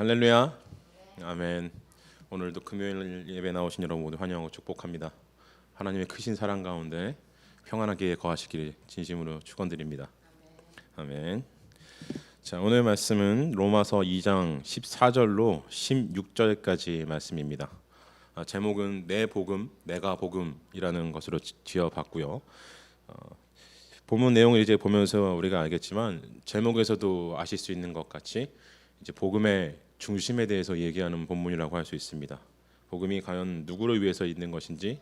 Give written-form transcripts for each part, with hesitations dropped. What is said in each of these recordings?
할렐루야. 아멘. 오늘도 금요일 예배 나오신 여러분 모두 환영하고 축복합니다. 하나님의 크신 사랑 가운데 평안하게 거하시기를 진심으로 축원드립니다. 아멘. 자, 오늘 말씀은 로마서 2장 14절로 16절까지 말씀입니다. 제목은 내 복음, 내가 복음이라는 것으로 지어봤고요. 본문 내용을 이제 보면서 우리가 알겠지만 제목에서도 아실 수 있는 것 같이 이제 복음의 중심에 대해서 얘기하는 본문이라고 할 수 있습니다. 복음이 과연 누구를 위해서 있는 것인지,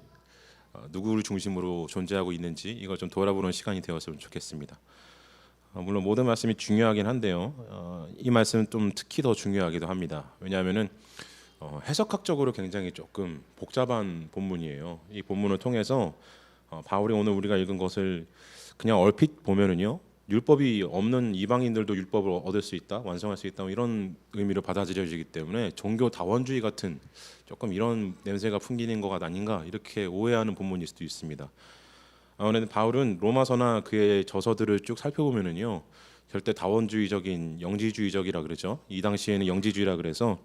누구를 중심으로 존재하고 있는지 이걸 좀 돌아보는 시간이 되었으면 좋겠습니다. 물론 모든 말씀이 중요하긴 한데요. 이 말씀은 좀 특히 더 중요하기도 합니다. 왜냐하면은 해석학적으로 굉장히 조금 복잡한 본문이에요. 이 본문을 통해서 바울이 오늘 우리가 읽은 것을 그냥 얼핏 보면은요, 율법이 없는 이방인들도 율법을 얻을 수 있다, 완성할 수 있다, 이런 의미로 받아들여지기 때문에 종교 다원주의 같은 조금 이런 냄새가 풍기는 것가 아닌가 이렇게 오해하는 본문일 수도 있습니다. 그런데 바울은 로마서나 그의 저서들을 쭉 살펴보면은요, 절대 다원주의적인 영지주의적이라 그러죠. 이 당시에는 영지주의라 그래서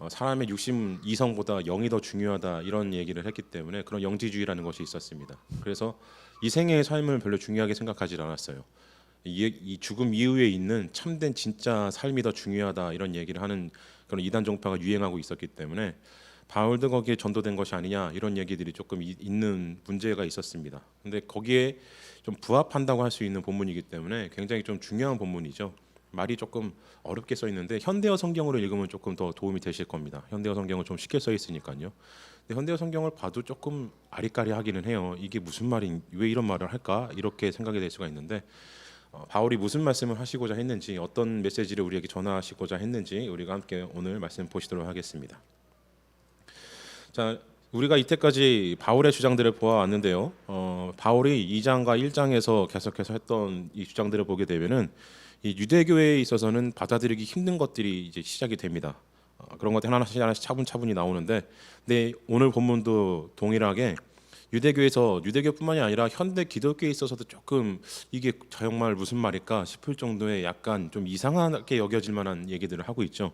사람의 육신 이성보다 영이 더 중요하다 이런 얘기를 했기 때문에 그런 영지주의라는 것이 있었습니다. 그래서 이 생애의 삶을 별로 중요하게 생각하지 않았어요. 이 죽음 이후에 있는 참된 진짜 삶이 더 중요하다 이런 얘기를 하는 그런 이단 종파가 유행하고 있었기 때문에 바울도 거기에 전도된 것이 아니냐 이런 얘기들이 조금 있는 문제가 있었습니다. 근데 거기에 좀 부합한다고 할 수 있는 본문이기 때문에 굉장히 좀 중요한 본문이죠. 말이 조금 어렵게 써 있는데 현대어 성경으로 읽으면 조금 더 도움이 되실 겁니다. 현대어 성경은 좀 쉽게 써 있으니까요. 근데 현대어 성경을 봐도 조금 아리까리하기는 해요. 이게 무슨 말인, 왜 이런 말을 할까 이렇게 생각이 될 수가 있는데, 바울이 무슨 말씀을 하시고자 했는지, 어떤 메시지를 우리에게 전하시고자 했는지 우리가 함께 오늘 말씀 보시도록 하겠습니다. 자, 우리가 이때까지 바울의 주장들을 보아왔는데요. 바울이 2장과 1장에서 계속해서 했던 이 주장들을 보게 되면은 이 유대교회에 있어서는 받아들이기 힘든 것들이 이제 시작이 됩니다. 그런 것들 하나씩 차분차분히 나오는데, 근데 오늘 본문도 동일하게 유대교뿐만이 아니라 현대 기독교에 있어서도 조금 이게 정말 무슨 말일까 싶을 정도의 약간 좀 이상하게 여겨질 만한 얘기들을 하고 있죠.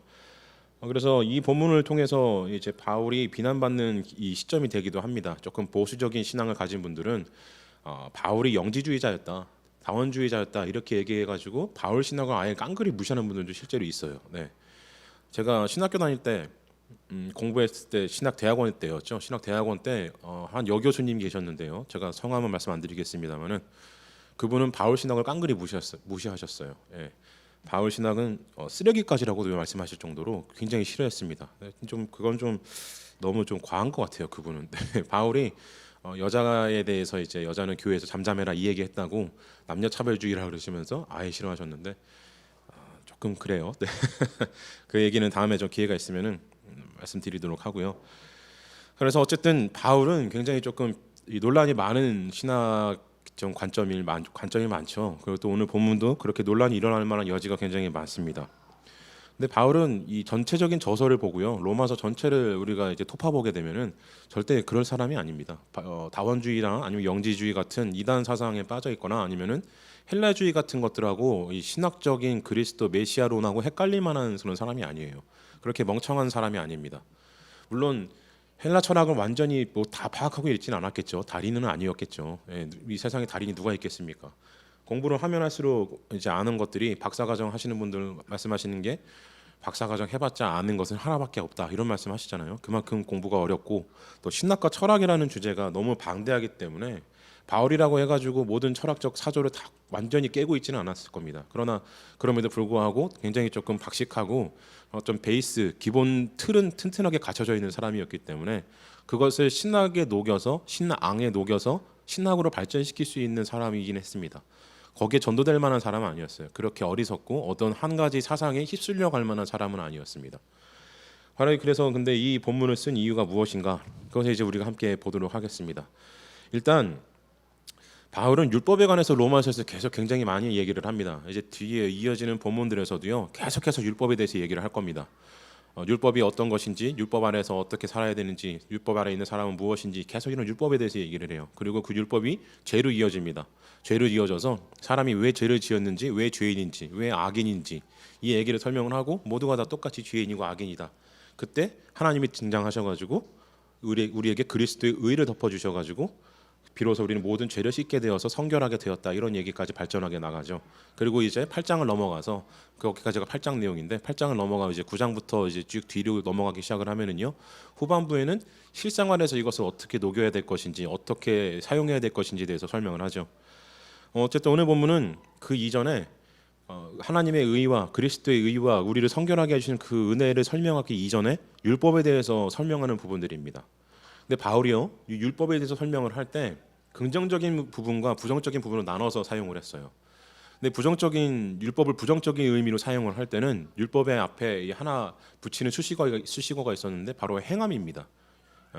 그래서 이 본문을 통해서 이제 바울이 비난받는 이 시점이 되기도 합니다. 조금 보수적인 신앙을 가진 분들은 바울이 영지주의자였다, 다원주의자였다 이렇게 얘기해가지고 바울 신학을 아예 깡그리 무시하는 분들도 실제로 있어요. 네. 제가 신학교 다닐 때 공부했을 때 신학 대학원 때였죠. 신학 대학원 때 한 여교수님 계셨는데요. 제가 성함은 말씀 안 드리겠습니다만은 그분은 바울 신학을 깡그리 무시하셨어요. 예. 바울 신학은 쓰레기까지라고도 말씀하실 정도로 굉장히 싫어했습니다. 네, 좀 그건 좀 너무 좀 과한 것 같아요. 그분은. 네, 바울이 여자에 대해서 이제 여자는 교회에서 잠잠해라 이 얘기했다고 남녀차별주의라 그러시면서 아예 싫어하셨는데 조금 그래요. 네. 그 얘기는 다음에 좀 기회가 있으면은 말씀드리도록 하고요. 그래서 어쨌든 바울은 굉장히 조금 논란이 많은 신학 관점이 많죠. 그리고 또 오늘 본문도 그렇게 논란이 일어날 만한 여지가 굉장히 많습니다. 근데 바울은 이 전체적인 저서를 보고요, 로마서 전체를 우리가 이제 토파보게 되면은 절대 그럴 사람이 아닙니다. 다원주의나 아니면 영지주의 같은 이단 사상에 빠져 있거나 아니면은 헬라주의 같은 것들하고 이 신학적인 그리스도 메시아론하고 헷갈릴 만한 그런 사람이 아니에요. 그렇게 멍청한 사람이 아닙니다. 물론 헬라 철학을 완전히 뭐 다 파악하고 있지는 않았겠죠. 달인은 아니었겠죠. 예, 이 세상에 달인이 누가 있겠습니까? 공부를 하면 할수록 이제 아는 것들이, 박사과정 하시는 분들 말씀하시는 게 박사과정 해봤자 아는 것은 하나밖에 없다 이런 말씀하시잖아요. 그만큼 공부가 어렵고 또 신학과 철학이라는 주제가 너무 방대하기 때문에 바울이라고 해가지고 모든 철학적 사조를 다 완전히 깨고 있지는 않았을 겁니다. 그러나 그럼에도 불구하고 굉장히 조금 박식하고 좀 베이스 기본 틀은 튼튼하게 갖춰져 있는 사람이었기 때문에 그것을 신학에 녹여서, 신앙에 녹여서 신학으로 발전시킬 수 있는 사람이긴 했습니다. 거기에 전도될 만한 사람은 아니었어요. 그렇게 어리석고 어떤 한 가지 사상에 휩쓸려 갈 만한 사람은 아니었습니다. 바로 그래서 근데 이 본문을 쓴 이유가 무엇인가? 그것을 이제 우리가 함께 보도록 하겠습니다. 일단 바울은 율법에 관해서 로마서에서 계속 굉장히 많이 얘기를 합니다. 이제 뒤에 이어지는 본문들에서도요, 계속해서 율법에 대해서 얘기를 할 겁니다. 율법이 어떤 것인지, 율법 아래에서 어떻게 살아야 되는지, 율법 아래에 있는 사람은 무엇인지 계속 이런 율법에 대해서 얘기를 해요. 그리고 그 율법이 죄로 이어집니다. 죄로 이어져서 사람이 왜 죄를 지었는지, 왜 죄인인지, 왜 악인인지 이 얘기를 설명을 하고 모두가 다 똑같이 죄인이고 악인이다. 그때 하나님이 등장하셔가지고 우리에게 그리스도의 의를 덮어주셔가지고 비로소 우리는 모든 죄를 씻게 되어서 성결하게 되었다. 이런 얘기까지 발전하게 나가죠. 그리고 이제 8장을 넘어가서 거기까지가 8장 내용인데 8장을 넘어가 이제 9장부터 이제 쭉 뒤로 넘어가기 시작을 하면은요. 후반부에는 실생활에서 이것을 어떻게 녹여야 될 것인지, 어떻게 사용해야 될 것인지에 대해서 설명을 하죠. 어쨌든 오늘 본문은 그 이전에 하나님의 의와 그리스도의 의와 우리를 성결하게 해주신 그 은혜를 설명하기 이전에 율법에 대해서 설명하는 부분들입니다. 근데 바울이요, 이 율법에 대해서 설명을 할 때 긍정적인 부분과 부정적인 부분을 나눠서 사용을 했어요. 근데 율법을 부정적인 의미로 사용을 할 때는 율법의 앞에 하나 붙이는 수식어가 있었는데 바로 행함입니다.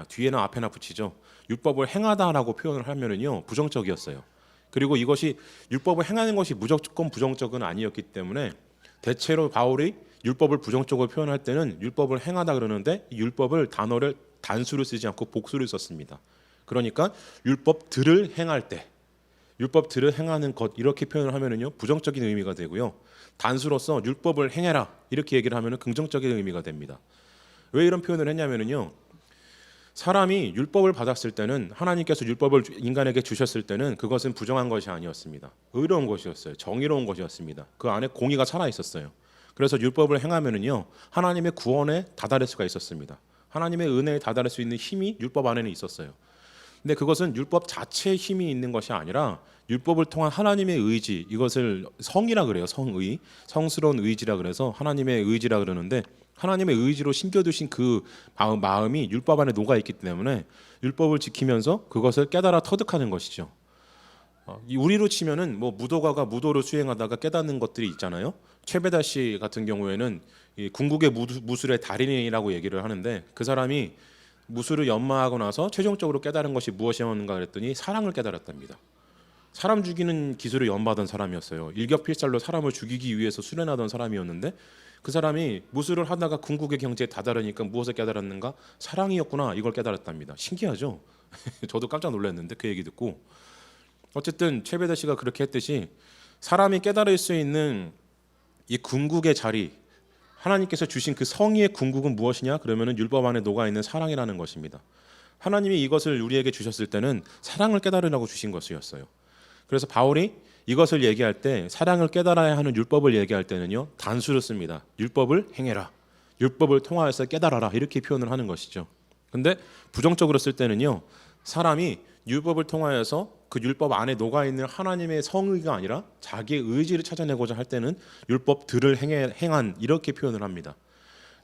뒤에나 앞에나 붙이죠. 율법을 행하다라고 표현을 하면은요 부정적이었어요. 그리고 이것이 율법을 행하는 것이 무조건 부정적은 아니었기 때문에 대체로 바울이 율법을 부정적으로 표현할 때는 율법을 행하다 그러는데 이 율법을 단어를 단수를 쓰지 않고 복수를 썼습니다. 그러니까 율법들을 행할 때, 율법들을 행하는 것 이렇게 표현을 하면은요 부정적인 의미가 되고요. 단수로서 율법을 행해라 이렇게 얘기를 하면은 긍정적인 의미가 됩니다. 왜 이런 표현을 했냐면은요. 사람이 율법을 받았을 때는 하나님께서 율법을 인간에게 주셨을 때는 그것은 부정한 것이 아니었습니다. 의로운 것이었어요. 정의로운 것이었습니다. 그 안에 공의가 살아 있었어요. 그래서 율법을 행하면은요 하나님의 구원에 다다를 수가 있었습니다. 하나님의 은혜에 다다를 수 있는 힘이 율법 안에는 있었어요. 근데 그것은 율법 자체의 힘이 있는 것이 아니라 율법을 통한 하나님의 의지, 이것을 성이라 그래요. 성의, 성스러운 의지라 그래서 하나님의 의지라 그러는데 하나님의 의지로 심겨두신 그 마음이 율법 안에 녹아 있기 때문에 율법을 지키면서 그것을 깨달아 터득하는 것이죠. 우리로 치면은 뭐 무도가가 무도를 수행하다가 깨닫는 것들이 있잖아요. 최배다 씨 같은 경우에는 이 궁극의 무술의 달인이라고 얘기를 하는데 그 사람이 무술을 연마하고 나서 최종적으로 깨달은 것이 무엇이었는가 그랬더니 사랑을 깨달았답니다. 사람 죽이는 기술을 연마하던 사람이었어요. 일격필살로 사람을 죽이기 위해서 수련하던 사람이었는데 그 사람이 무술을 하다가 궁극의 경지에 다다르니까 무엇을 깨달았는가? 사랑이었구나. 이걸 깨달았답니다. 신기하죠? 저도 깜짝 놀랐는데 그 얘기 듣고 어쨌든 최배다 씨가 그렇게 했듯이 사람이 깨달을 수 있는 이 궁극의 자리, 하나님께서 주신 그 성의의 궁극은 무엇이냐? 그러면은 율법 안에 녹아 있는 사랑이라는 것입니다. 하나님이 이것을 우리에게 주셨을 때는 사랑을 깨달으라고 주신 것이었어요. 그래서 바울이 이것을 얘기할 때 사랑을 깨달아야 하는 율법을 얘기할 때는요 단수를 씁니다. 율법을 행해라. 율법을 통하여서 깨달아라. 이렇게 표현을 하는 것이죠. 근데 부정적으로 쓸 때는요 사람이 율법을 통하여서 그 율법 안에 녹아 있는 하나님의 성의가 아니라 자기의 의지를 찾아내고자 할 때는 율법들을 행한 이렇게 표현을 합니다.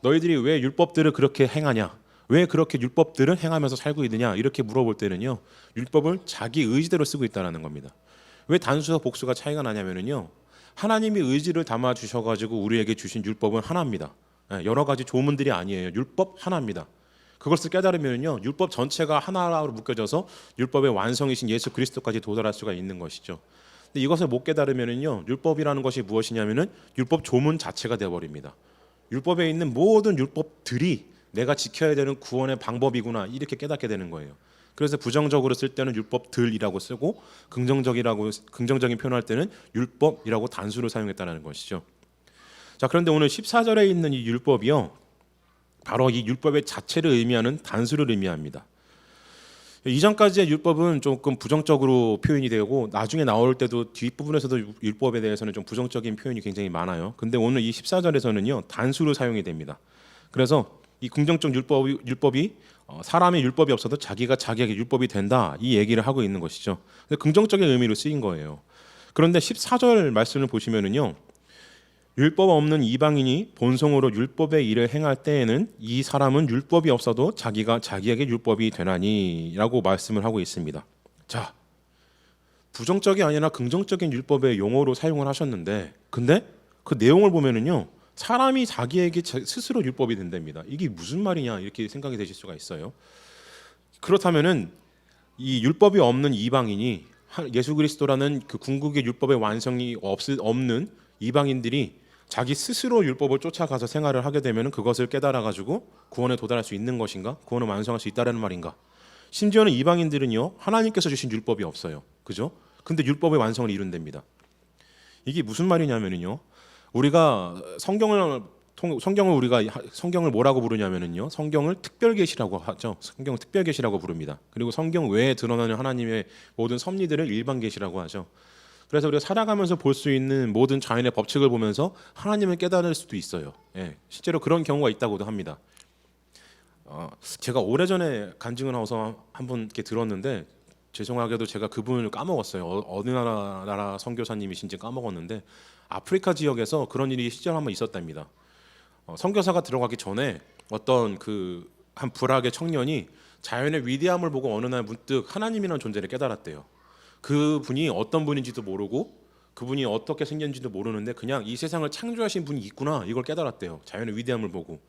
너희들이 왜 율법들을 그렇게 행하냐? 왜 그렇게 율법들을 행하면서 살고 있느냐? 이렇게 물어볼 때는요 율법을 자기 의지대로 쓰고 있다는 겁니다. 왜 단수와 복수가 차이가 나냐면요 하나님이 의지를 담아 주셔가지고 우리에게 주신 율법은 하나입니다. 여러 가지 조문들이 아니에요. 율법 하나입니다. 그것을 깨달으면요 율법 전체가 하나로 묶여져서 율법의 완성이신 예수 그리스도까지 도달할 수가 있는 것이죠. 근데 이것을 못 깨달으면요 율법이라는 것이 무엇이냐면은 율법 조문 자체가 되어 버립니다. 율법에 있는 모든 율법들이 내가 지켜야 되는 구원의 방법이구나 이렇게 깨닫게 되는 거예요. 그래서 부정적으로 쓸 때는 율법들이라고 쓰고 긍정적인 표현할 때는 율법이라고 단수를 사용했다는 것이죠. 자, 그런데 오늘 14절에 있는 이 율법이요 바로 이 율법의 자체를 의미하는 단수를 의미합니다. 이전까지의 율법은 조금 부정적으로 표현이 되고 나중에 나올 때도 뒷부분에서도 율법에 대해서는 좀 부정적인 표현이 굉장히 많아요. 근데 오늘 이 14절에서는요 단수로 사용이 됩니다. 그래서 이 긍정적 율법이 사람의 율법이 없어도 자기가 자기에게 율법이 된다 이 얘기를 하고 있는 것이죠. 긍정적인 의미로 쓰인 거예요. 그런데 14절 말씀을 보시면은요 율법 없는 이방인이 본성으로 율법의 일을 행할 때에는 이 사람은 율법이 없어도 자기가 자기에게 율법이 되나니라고 말씀을 하고 있습니다. 자, 부정적이 아니라 긍정적인 율법의 용어로 사용을 하셨는데 근데 그 내용을 보면은요 사람이 자기에게 스스로 율법이 된답니다. 이게 무슨 말이냐 이렇게 생각이 되실 수가 있어요. 그렇다면은 이 율법이 없는 이방인이 예수 그리스도라는 그 궁극의 율법의 완성이 없는 이방인들이 자기 스스로 율법을 쫓아가서 생활을 하게 되면 그것을 깨달아 가지고 구원에 도달할 수 있는 것인가? 구원을 완성할 수 있다라는 말인가? 심지어는 이방인들은요, 하나님께서 주신 율법이 없어요. 그죠? 근데 율법의 완성을 이룬답니다. 이게 무슨 말이냐면요, 우리가 성경을 뭐라고 부르냐면요, 성경을 특별계시라고 하죠. 성경을 특별계시라고 부릅니다. 그리고 성경 외에 드러나는 하나님의 모든 섭리들을 일반계시라고 하죠. 그래서 우리가 살아가면서 볼 수 있는 모든 자연의 법칙을 보면서 하나님을 깨달을 수도 있어요. 예, 실제로 그런 경우가 있다고도 합니다. 제가 오래전에 간증을 하고서 한번 이렇게 들었는데, 죄송하게도 제가 그분을 까먹었어요. 어느 나라 선교사님이신지 까먹었는데, 아프리카 지역에서 그런 일이 실제로 한번 있었답니다. 선교사가 들어가기 전에 어떤 한 불악의 청년이 자연의 위대함을 보고 어느 날 문득 하나님이라는 존재를 깨달았대요. 그분이 어떤 분인지도 모르고 그분이 어떻게 생겼는지도 모르는데 그냥 이 세상을 창조하신 분이 있구나, 이걸 깨달았대요. 자연의 위대함을 보고.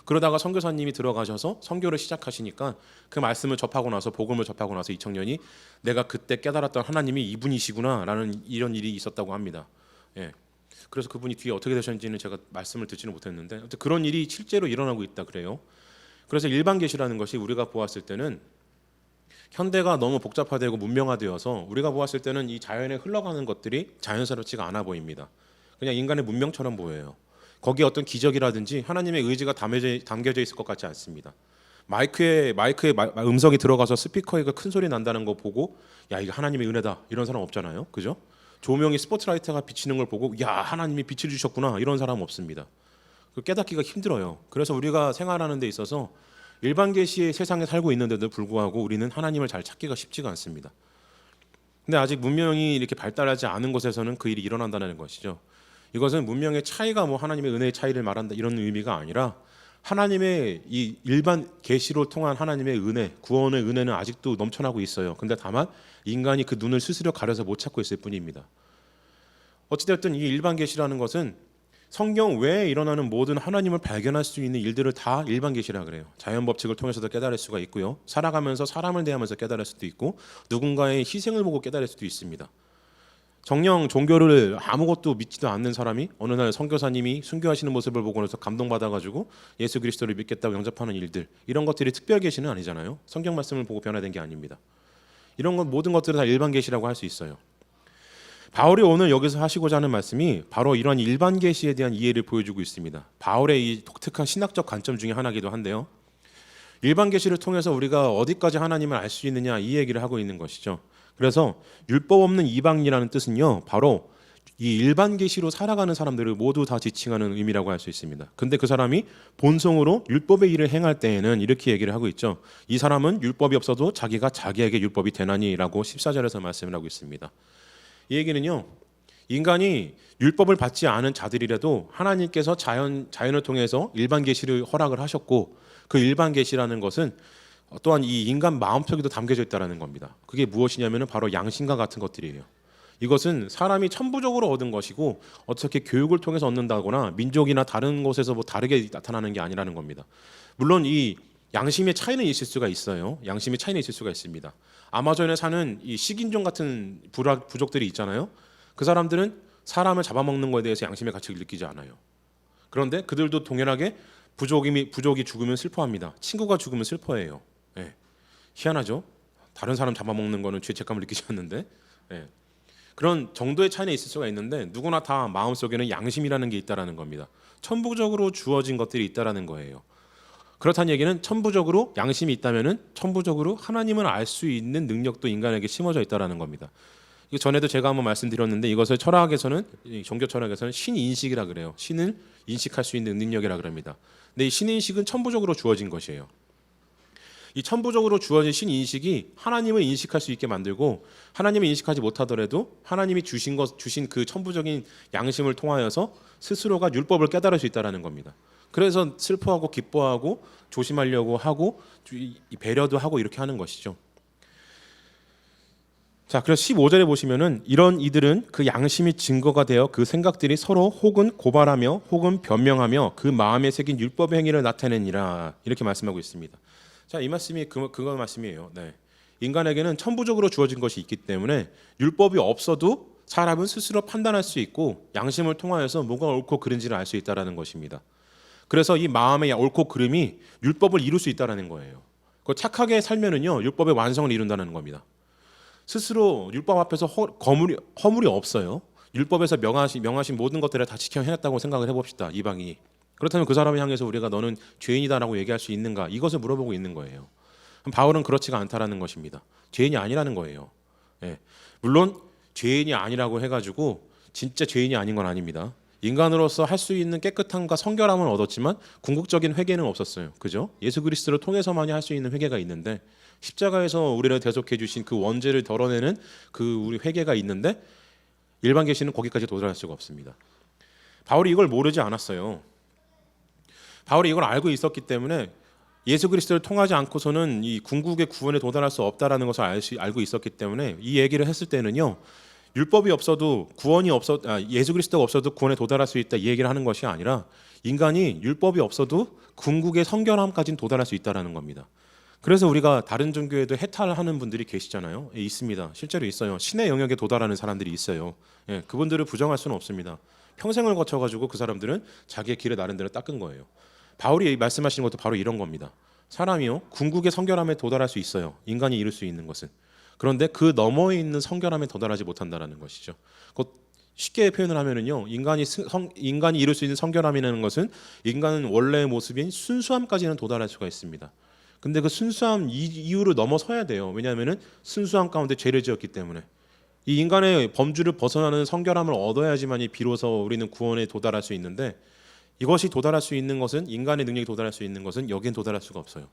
그러다가 선교사님이 들어가셔서 선교를 시작하시니까 그 말씀을 접하고 나서, 복음을 접하고 나서 이 청년이 내가 그때 깨달았던 하나님이 이분이시구나라는 이런 일이 있었다고 합니다. 예. 그래서 그분이 뒤에 어떻게 되셨는지는 제가 말씀을 듣지는 못했는데, 아무튼 그런 일이 실제로 일어나고 있다 그래요. 그래서 일반 계시라는 것이 우리가 보았을 때는 현대가 너무 복잡화되고 문명화되어서 우리가 보았을 때는 이 자연에 흘러가는 것들이 자연스럽지가 않아 보입니다. 그냥 인간의 문명처럼 보여요. 거기에 어떤 기적이라든지 하나님의 의지가 담겨져 있을 것 같지 않습니다. 마이크에 음성이 들어가서 스피커에 큰 소리 난다는 거 보고 야, 이게 하나님의 은혜다, 이런 사람 없잖아요. 그죠? 조명이 스포트라이트가 비치는 걸 보고 야, 하나님이 빛을 주셨구나, 이런 사람 없습니다. 깨닫기가 힘들어요. 그래서 우리가 생활하는 데 있어서 일반 계시의 세상에 살고 있는데도 불구하고 우리는 하나님을 잘 찾기가 쉽지가 않습니다. 근데 아직 문명이 이렇게 발달하지 않은 곳에서는 그 일이 일어난다는 것이죠. 이것은 문명의 차이가 하나님의 은혜의 차이를 말한다, 이런 의미가 아니라 하나님의 이 일반 계시로 통한 하나님의 은혜, 구원의 은혜는 아직도 넘쳐나고 있어요. 근데 다만 인간이 그 눈을 스스로 가려서 못 찾고 있을 뿐입니다. 어찌됐든 이 일반 계시라는 것은 성경 외에 일어나는 모든 하나님을 발견할 수 있는 일들을 다 일반 계시라 그래요. 자연 법칙을 통해서도 깨달을 수가 있고요, 살아가면서 사람을 대하면서 깨달을 수도 있고, 누군가의 희생을 보고 깨달을 수도 있습니다. 정녕 종교를 아무것도 믿지도 않는 사람이 어느 날 선교사님이 순교하시는 모습을 보고 나서 감동받아가지고 예수 그리스도를 믿겠다고 영접하는 일들, 이런 것들이 특별 계시는 아니잖아요. 성경 말씀을 보고 변화된 게 아닙니다. 이런 것, 모든 것들은 다 일반 계시라고 할 수 있어요. 바울이 오늘 여기서 하시고자 하는 말씀이 바로 이런 일반 계시에 대한 이해를 보여주고 있습니다. 바울의 이 독특한 신학적 관점 중에 하나이기도 한데요, 일반 계시를 통해서 우리가 어디까지 하나님을 알 수 있느냐, 이 얘기를 하고 있는 것이죠. 그래서 율법 없는 이방인이라는 뜻은요, 바로 이 일반 계시로 살아가는 사람들을 모두 다 지칭하는 의미라고 할 수 있습니다. 근데 그 사람이 본성으로 율법의 일을 행할 때에는 이렇게 얘기를 하고 있죠. 이 사람은 율법이 없어도 자기가 자기에게 율법이 되나니라고 14절에서 말씀을 하고 있습니다. 이 얘기는요, 인간이 율법을 받지 않은 자들이라도 하나님께서 자연을 통해서 일반 계시를 허락을 하셨고, 그 일반 계시라는 것은 또한 이 인간 마음속에도 담겨져 있다는 겁니다. 그게 무엇이냐면 바로 양심과 같은 것들이에요. 이것은 사람이 천부적으로 얻은 것이고 어떻게 교육을 통해서 얻는다거나 민족이나 다른 곳에서 다르게 나타나는 게 아니라는 겁니다. 물론 이 양심의 차이는 있을 수가 있어요. 양심의 차이는 있을 수가 있습니다. 아마존에 사는 이 식인종 같은 부족들이 있잖아요. 그 사람들은 사람을 잡아먹는 것에 대해서 양심의 가치를 느끼지 않아요. 그런데 그들도 동일하게 부족이 죽으면 슬퍼합니다. 친구가 죽으면 슬퍼해요. 예. 희한하죠? 다른 사람 잡아먹는 거는 죄책감을 느끼지 않는데, 예. 그런 정도의 차이는 있을 수가 있는데 누구나 다 마음속에는 양심이라는 게 있다라는 겁니다. 천부적으로 주어진 것들이 있다라는 거예요. 그렇다는 얘기는 천부적으로 양심이 있다면은 천부적으로 하나님을 알 수 있는 능력도 인간에게 심어져 있다라는 겁니다. 이거 전에도 제가 한번 말씀드렸는데, 이것을 철학에서는, 종교 철학에서는 신인식이라 그래요. 신을 인식할 수 있는 능력이라 그럽니다. 근데 이 신인식은 천부적으로 주어진 것이에요. 이 천부적으로 주어진 신인식이 하나님을 인식할 수 있게 만들고, 하나님을 인식하지 못하더라도 하나님이 주신 그 천부적인 양심을 통하여서 스스로가 율법을 깨달을 수 있다는 겁니다. 그래서 슬퍼하고 기뻐하고 조심하려고 하고 배려도 하고 이렇게 하는 것이죠. 자, 그래서 15절에 보시면은 이런 이들은 그 양심이 증거가 되어 그 생각들이 서로 혹은 고발하며 혹은 변명하며 그 마음에 새긴 율법의 행위를 나타내니라, 이렇게 말씀하고 있습니다. 자, 이 말씀이 그거 말씀이에요. 네. 인간에게는 천부적으로 주어진 것이 있기 때문에 율법이 없어도 사람은 스스로 판단할 수 있고 양심을 통하여서 뭐가 옳고 그른지를 알 수 있다라는 것입니다. 그래서 이 마음의 옳고 그름이 율법을 이룰 수 있다라는 거예요. 그 착하게 살면은요 율법의 완성을 이룬다는 겁니다. 스스로 율법 앞에서 허물이 없어요. 율법에서 명하신 모든 것들을 다 지켜 해냈다고 생각을 해봅시다. 이방인이. 그렇다면 그 사람을 향해서 우리가 너는 죄인이다라고 얘기할 수 있는가? 이것을 물어보고 있는 거예요. 그럼 바울은 그렇지가 않다라는 것입니다. 죄인이 아니라는 거예요. 예. 물론 죄인이 아니라고 해가지고 진짜 죄인이 아닌 건 아닙니다. 인간으로서 할 수 있는 깨끗함과 성결함을 얻었지만 궁극적인 회개는 없었어요. 그죠? 예수 그리스도를 통해서만이 할 수 있는 회개가 있는데 십자가에서 우리를 대속해 주신 그 원죄를 덜어내는 그 우리 회개가 있는데 일반 계시는 거기까지 도달할 수가 없습니다. 바울이 이걸 모르지 않았어요. 바울이 이걸 알고 있었기 때문에 예수 그리스도를 통하지 않고서는 이 궁극의 구원에 도달할 수 없다라는 것을 알고 있었기 때문에 이 얘기를 했을 때는요. 율법이 없어도 예수 그리스도가 없어도 구원에 도달할 수 있다 이 얘기를 하는 것이 아니라 인간이 율법이 없어도 궁극의 성결함까지는 도달할 수 있다라는 겁니다. 그래서 우리가 다른 종교에도 해탈하는 분들이 계시잖아요. 예, 있습니다. 실제로 있어요. 신의 영역에 도달하는 사람들이 있어요. 예, 그분들을 부정할 수는 없습니다. 평생을 거쳐가지고 그 사람들은 자기의 길을 나름대로 닦은 거예요. 바울이 말씀하시는 것도 바로 이런 겁니다. 사람이요 궁극의 성결함에 도달할 수 있어요. 인간이 이룰 수 있는 것은. 그런데 그 너머에 있는 성결함에 도달하지 못한다라는 것이죠. 쉽게 표현을 하면은요, 인간이 이룰 수 있는 성결함이라는 것은 인간은 원래의 모습인 순수함까지는 도달할 수가 있습니다. 근데 그 순수함 이유를 넘어서야 돼요. 왜냐하면은 순수함 가운데 죄를 지었기 때문에 이 인간의 범주를 벗어나는 성결함을 얻어야지만이 비로소 우리는 구원에 도달할 수 있는데 이것이 도달할 수 있는 것은 인간의 능력이 도달할 수 있는 것은 여기엔 도달할 수가 없어요.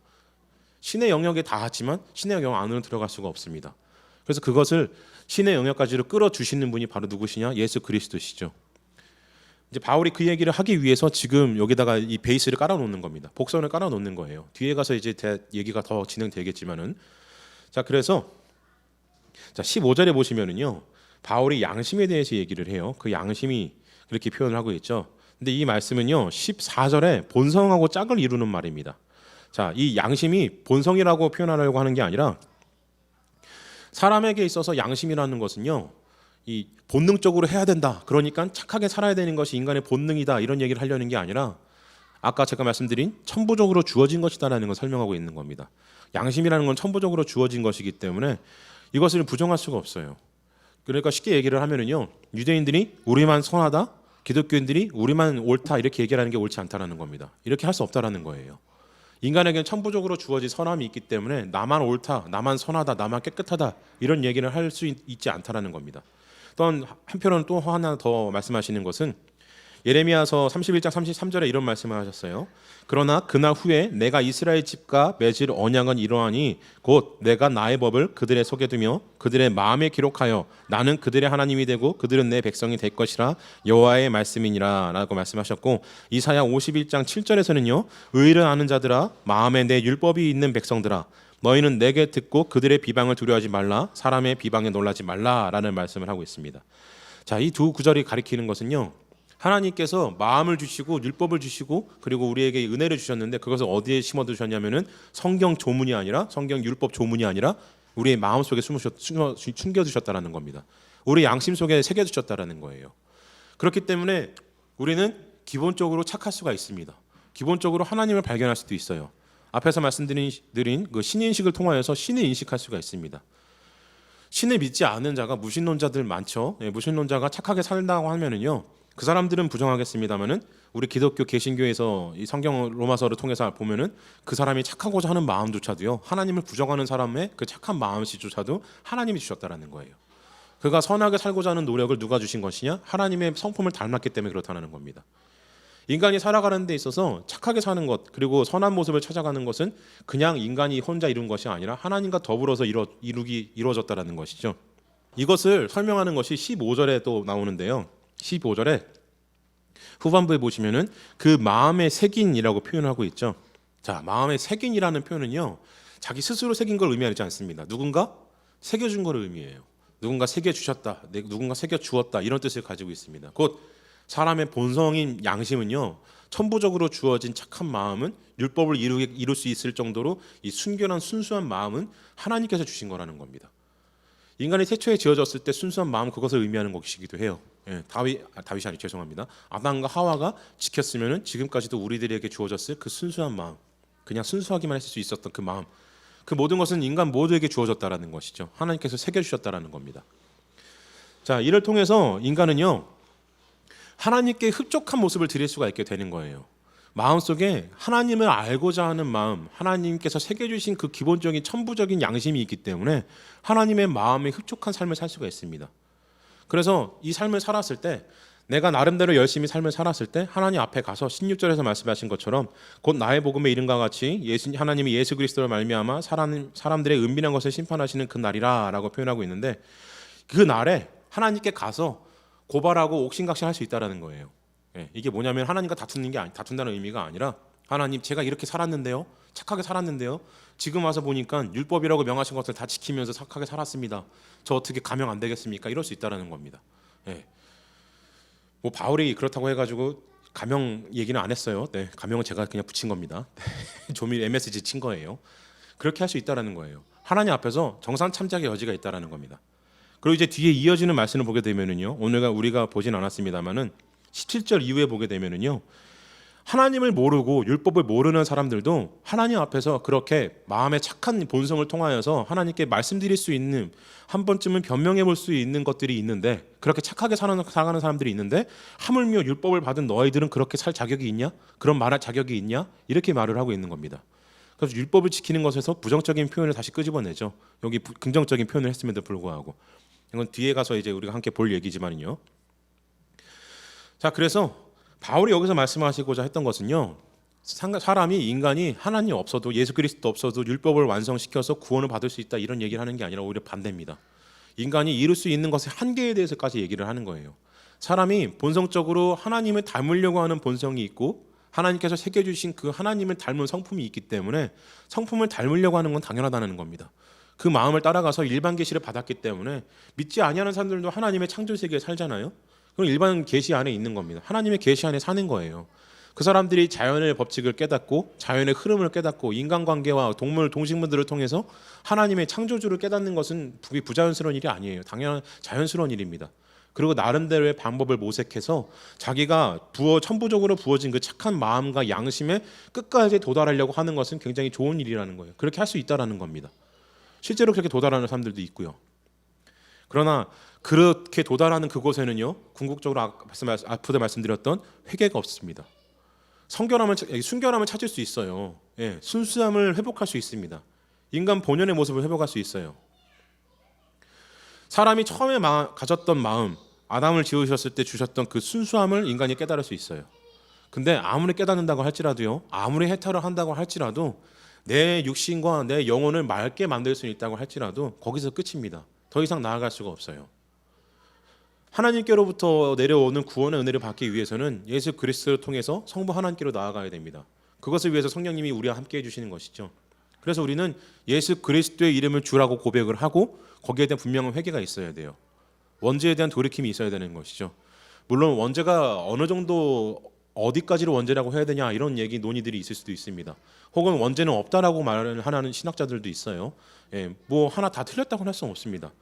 신의 영역에 닿았지만 신의 영역 안으로 들어갈 수가 없습니다. 그래서 그것을 신의 영역까지로 끌어주시는 분이 바로 누구시냐? 예수 그리스도시죠. 이제 바울이 그 얘기를 하기 위해서 지금 여기다가 이 베이스를 깔아놓는 겁니다. 복선을 깔아놓는 거예요. 뒤에 가서 이제 얘기가 더 진행되겠지만은 자 그래서 자 15절에 보시면은요 바울이 양심에 대해서 얘기를 해요. 그 양심이 그렇게 표현을 하고 있죠. 근데 이 말씀은요 14절에 본성하고 짝을 이루는 말입니다. 자, 이 양심이 본성이라고 표현하려고 하는 게 아니라 사람에게 있어서 양심이라는 것은요 이 본능적으로 해야 된다. 그러니까 착하게 살아야 되는 것이 인간의 본능이다. 이런 얘기를 하려는 게 아니라 아까 제가 말씀드린 천부적으로 주어진 것이다라는 걸 설명하고 있는 겁니다. 양심이라는 건 천부적으로 주어진 것이기 때문에 이것을 부정할 수가 없어요. 그러니까 쉽게 얘기를 하면은요 유대인들이 우리만 선하다, 기독교인들이 우리만 옳다 이렇게 얘기하는 게 옳지 않다라는 겁니다. 이렇게 할 수 없다라는 거예요. 인간에게는 천부적으로 주어진 선함이 있기 때문에 나만 옳다, 나만 선하다, 나만 깨끗하다 이런 얘기를 할 수 있지 않다라는 겁니다. 또한 한편으로는 또 하나 더 말씀하시는 것은 예레미야서 31장 33절에 이런 말씀을 하셨어요. 그러나 그날 후에 내가 이스라엘 집과 맺을 언약은 이러하니 곧 내가 나의 법을 그들의 속에 두며 그들의 마음에 기록하여 나는 그들의 하나님이 되고 그들은 내 백성이 될 것이라 여호와의 말씀이니라 라고 말씀하셨고 이사야 51장 7절에서는요 의를 아는 자들아 마음에 내 율법이 있는 백성들아 너희는 내게 듣고 그들의 비방을 두려워하지 말라 사람의 비방에 놀라지 말라라는 말씀을 하고 있습니다. 자, 이 두 구절이 가리키는 것은요 하나님께서 마음을 주시고 율법을 주시고 그리고 우리에게 은혜를 주셨는데 그것을 어디에 심어 두셨냐면은 성경 조문이 아니라 성경 율법 조문이 아니라 우리의 마음 속에 숨겨 두셨다라는 겁니다. 우리 양심 속에 새겨 두셨다라는 거예요. 그렇기 때문에 우리는 기본적으로 착할 수가 있습니다. 기본적으로 하나님을 발견할 수도 있어요. 앞에서 말씀드린 그 신인식을 통하여서 신을 인식할 수가 있습니다. 신을 믿지 않는 자가 무신론자들 많죠. 무신론자가 착하게 살다고 하면은요. 그 사람들은 부정하겠습니다만은 우리 기독교 개신교에서 이 성경 로마서를 통해서 보면은 그 사람이 착하고자 하는 마음조차도요 하나님을 부정하는 사람의 그 착한 마음씨조차도 하나님이 주셨다라는 거예요. 그가 선하게 살고자 하는 노력을 누가 주신 것이냐? 하나님의 성품을 닮았기 때문에 그렇다는 겁니다. 인간이 살아가는 데 있어서 착하게 사는 것 그리고 선한 모습을 찾아가는 것은 그냥 인간이 혼자 이룬 것이 아니라 하나님과 더불어서 이루어졌다라는 것이죠. 이것을 설명하는 것이 15절에 또 나오는데요. 15절에 후반부에 보시면은 그 마음에 새긴이라고 표현하고 있죠. 자, 마음에 새긴이라는 표현은요 자기 스스로 새긴 걸 의미하지 않습니다. 누군가 새겨준 걸 의미해요. 누군가 새겨주셨다, 누군가 새겨주었다 이런 뜻을 가지고 있습니다. 곧 사람의 본성인 양심은요 천부적으로 주어진 착한 마음은 율법을 이룰 수 있을 정도로 이 순결한 순수한 마음은 하나님께서 주신 거라는 겁니다. 인간이 태초에 지어졌을 때 순수한 마음, 그것을 의미하는 것이기도 해요. 예, 다윗이 아니 죄송합니다. 아담과 하와가 지켰으면은 지금까지도 우리들에게 주어졌을 그 순수한 마음, 그냥 순수하기만 했을 수 있었던 그 마음, 그 모든 것은 인간 모두에게 주어졌다라는 것이죠. 하나님께서 새겨 주셨다라는 겁니다. 자, 이를 통해서 인간은요, 하나님께 흡족한 모습을 드릴 수가 있게 되는 거예요. 마음속에 하나님을 알고자 하는 마음, 하나님께서 새겨주신 그 기본적인 천부적인 양심이 있기 때문에 하나님의 마음에 흡족한 삶을 살 수가 있습니다. 그래서 이 삶을 살았을 때, 내가 나름대로 열심히 삶을 살았을 때 하나님 앞에 가서 16절에서 말씀하신 것처럼 곧 나의 복음의 이름과 같이 하나님이 예수 그리스도를 말미암아 사람들의 은밀한 것을 심판하시는 그 날이라 라고 표현하고 있는데, 그 날에 하나님께 가서 고발하고 옥신각신할 수 있다는 거예요. 이게 뭐냐면 하나님과 다툰다는 의미가 아니라, 하나님 제가 이렇게 살았는데요, 착하게 살았는데요, 지금 와서 보니까 율법이라고 명하신 것을 다 지키면서 착하게 살았습니다. 저 어떻게 가명 안 되겠습니까? 이럴 수 있다는 겁니다. 뭐 바울이 그렇다고 해가지고 가명 얘기는 안 했어요. 가명은 제가 그냥 붙인 겁니다. 조밀 MSG 친 거예요. 그렇게 할 수 있다는 거예요. 하나님 앞에서 정상 참작의 여지가 있다는 겁니다. 그리고 이제 뒤에 이어지는 말씀을 보게 되면은요, 오늘 우리가 보진 않았습니다만은 17절 이후에 보게 되면은요, 하나님을 모르고 율법을 모르는 사람들도 하나님 앞에서 그렇게 마음의 착한 본성을 통하여서 하나님께 말씀드릴 수 있는, 한 번쯤은 변명해 볼 수 있는 것들이 있는데, 그렇게 착하게 살아가는 사람들이 있는데, 하물며 율법을 받은 너희들은 그렇게 살 자격이 있냐? 그런 말할 자격이 있냐? 이렇게 말을 하고 있는 겁니다. 그래서 율법을 지키는 것에서 부정적인 표현을 다시 끄집어내죠. 여기 긍정적인 표현을 했음에도 불구하고. 이건 뒤에 가서 이제 우리가 함께 볼 얘기지만요. 자, 그래서 바울이 여기서 말씀하시고자 했던 것은요, 인간이 하나님 없어도, 예수 그리스도 없어도 율법을 완성시켜서 구원을 받을 수 있다, 이런 얘기를 하는 게 아니라 오히려 반대입니다. 인간이 이룰 수 있는 것의 한계에 대해서까지 얘기를 하는 거예요. 사람이 본성적으로 하나님을 닮으려고 하는 본성이 있고, 하나님께서 새겨주신 그 하나님을 닮은 성품이 있기 때문에 성품을 닮으려고 하는 건 당연하다는 겁니다. 그 마음을 따라가서 일반 계시를 받았기 때문에 믿지 아니하는 사람들도 하나님의 창조 세계에 살잖아요. 그럼 일반 계시 안에 있는 겁니다. 하나님의 계시 안에 사는 거예요. 그 사람들이 자연의 법칙을 깨닫고 자연의 흐름을 깨닫고 인간관계와 동물, 동식물들을 통해서 하나님의 창조주를 깨닫는 것은 부자연스러운 일이 아니에요. 당연한 자연스러운 일입니다. 그리고 나름대로의 방법을 모색해서 자기가 천부적으로 부어진 그 착한 마음과 양심에 끝까지 도달하려고 하는 것은 굉장히 좋은 일이라는 거예요. 그렇게 할 수 있다는 겁니다. 실제로 그렇게 도달하는 사람들도 있고요. 그러나 그렇게 도달하는 그곳에는요, 궁극적으로 앞으로 말씀드렸던 회개가 없습니다. 순결함을 찾을 수 있어요. 순수함을 회복할 수 있습니다. 인간 본연의 모습을 회복할 수 있어요. 사람이 처음에 가졌던 마음, 아담을 지으셨을 때 주셨던 그 순수함을 인간이 깨달을 수 있어요. 근데 아무리 깨닫는다고 할지라도요, 아무리 해탈을 한다고 할지라도 내 육신과 내 영혼을 맑게 만들 수 있다고 할지라도 거기서 끝입니다. 더 이상 나아갈 수가 없어요. 하나님께로부터 내려오는 구원의 은혜를 받기 위해서는 예수 그리스도를 통해서 성부 하나님께로 나아가야 됩니다. 그것을 위해서 성령님이 우리와 함께 해주시는 것이죠. 그래서 우리는 예수 그리스도의 이름을 주라고 고백을 하고 거기에 대한 분명한 회개가 있어야 돼요. 원죄에 대한 돌이킴이 있어야 되는 것이죠. 물론 원죄가 어느 정도 어디까지를 원죄라고 해야 되냐, 이런 얘기 논의들이 있을 수도 있습니다. 혹은 원죄는 없다라고 말을 하는 신학자들도 있어요. 뭐 하나 다 틀렸다고는 할 수는 없습니다.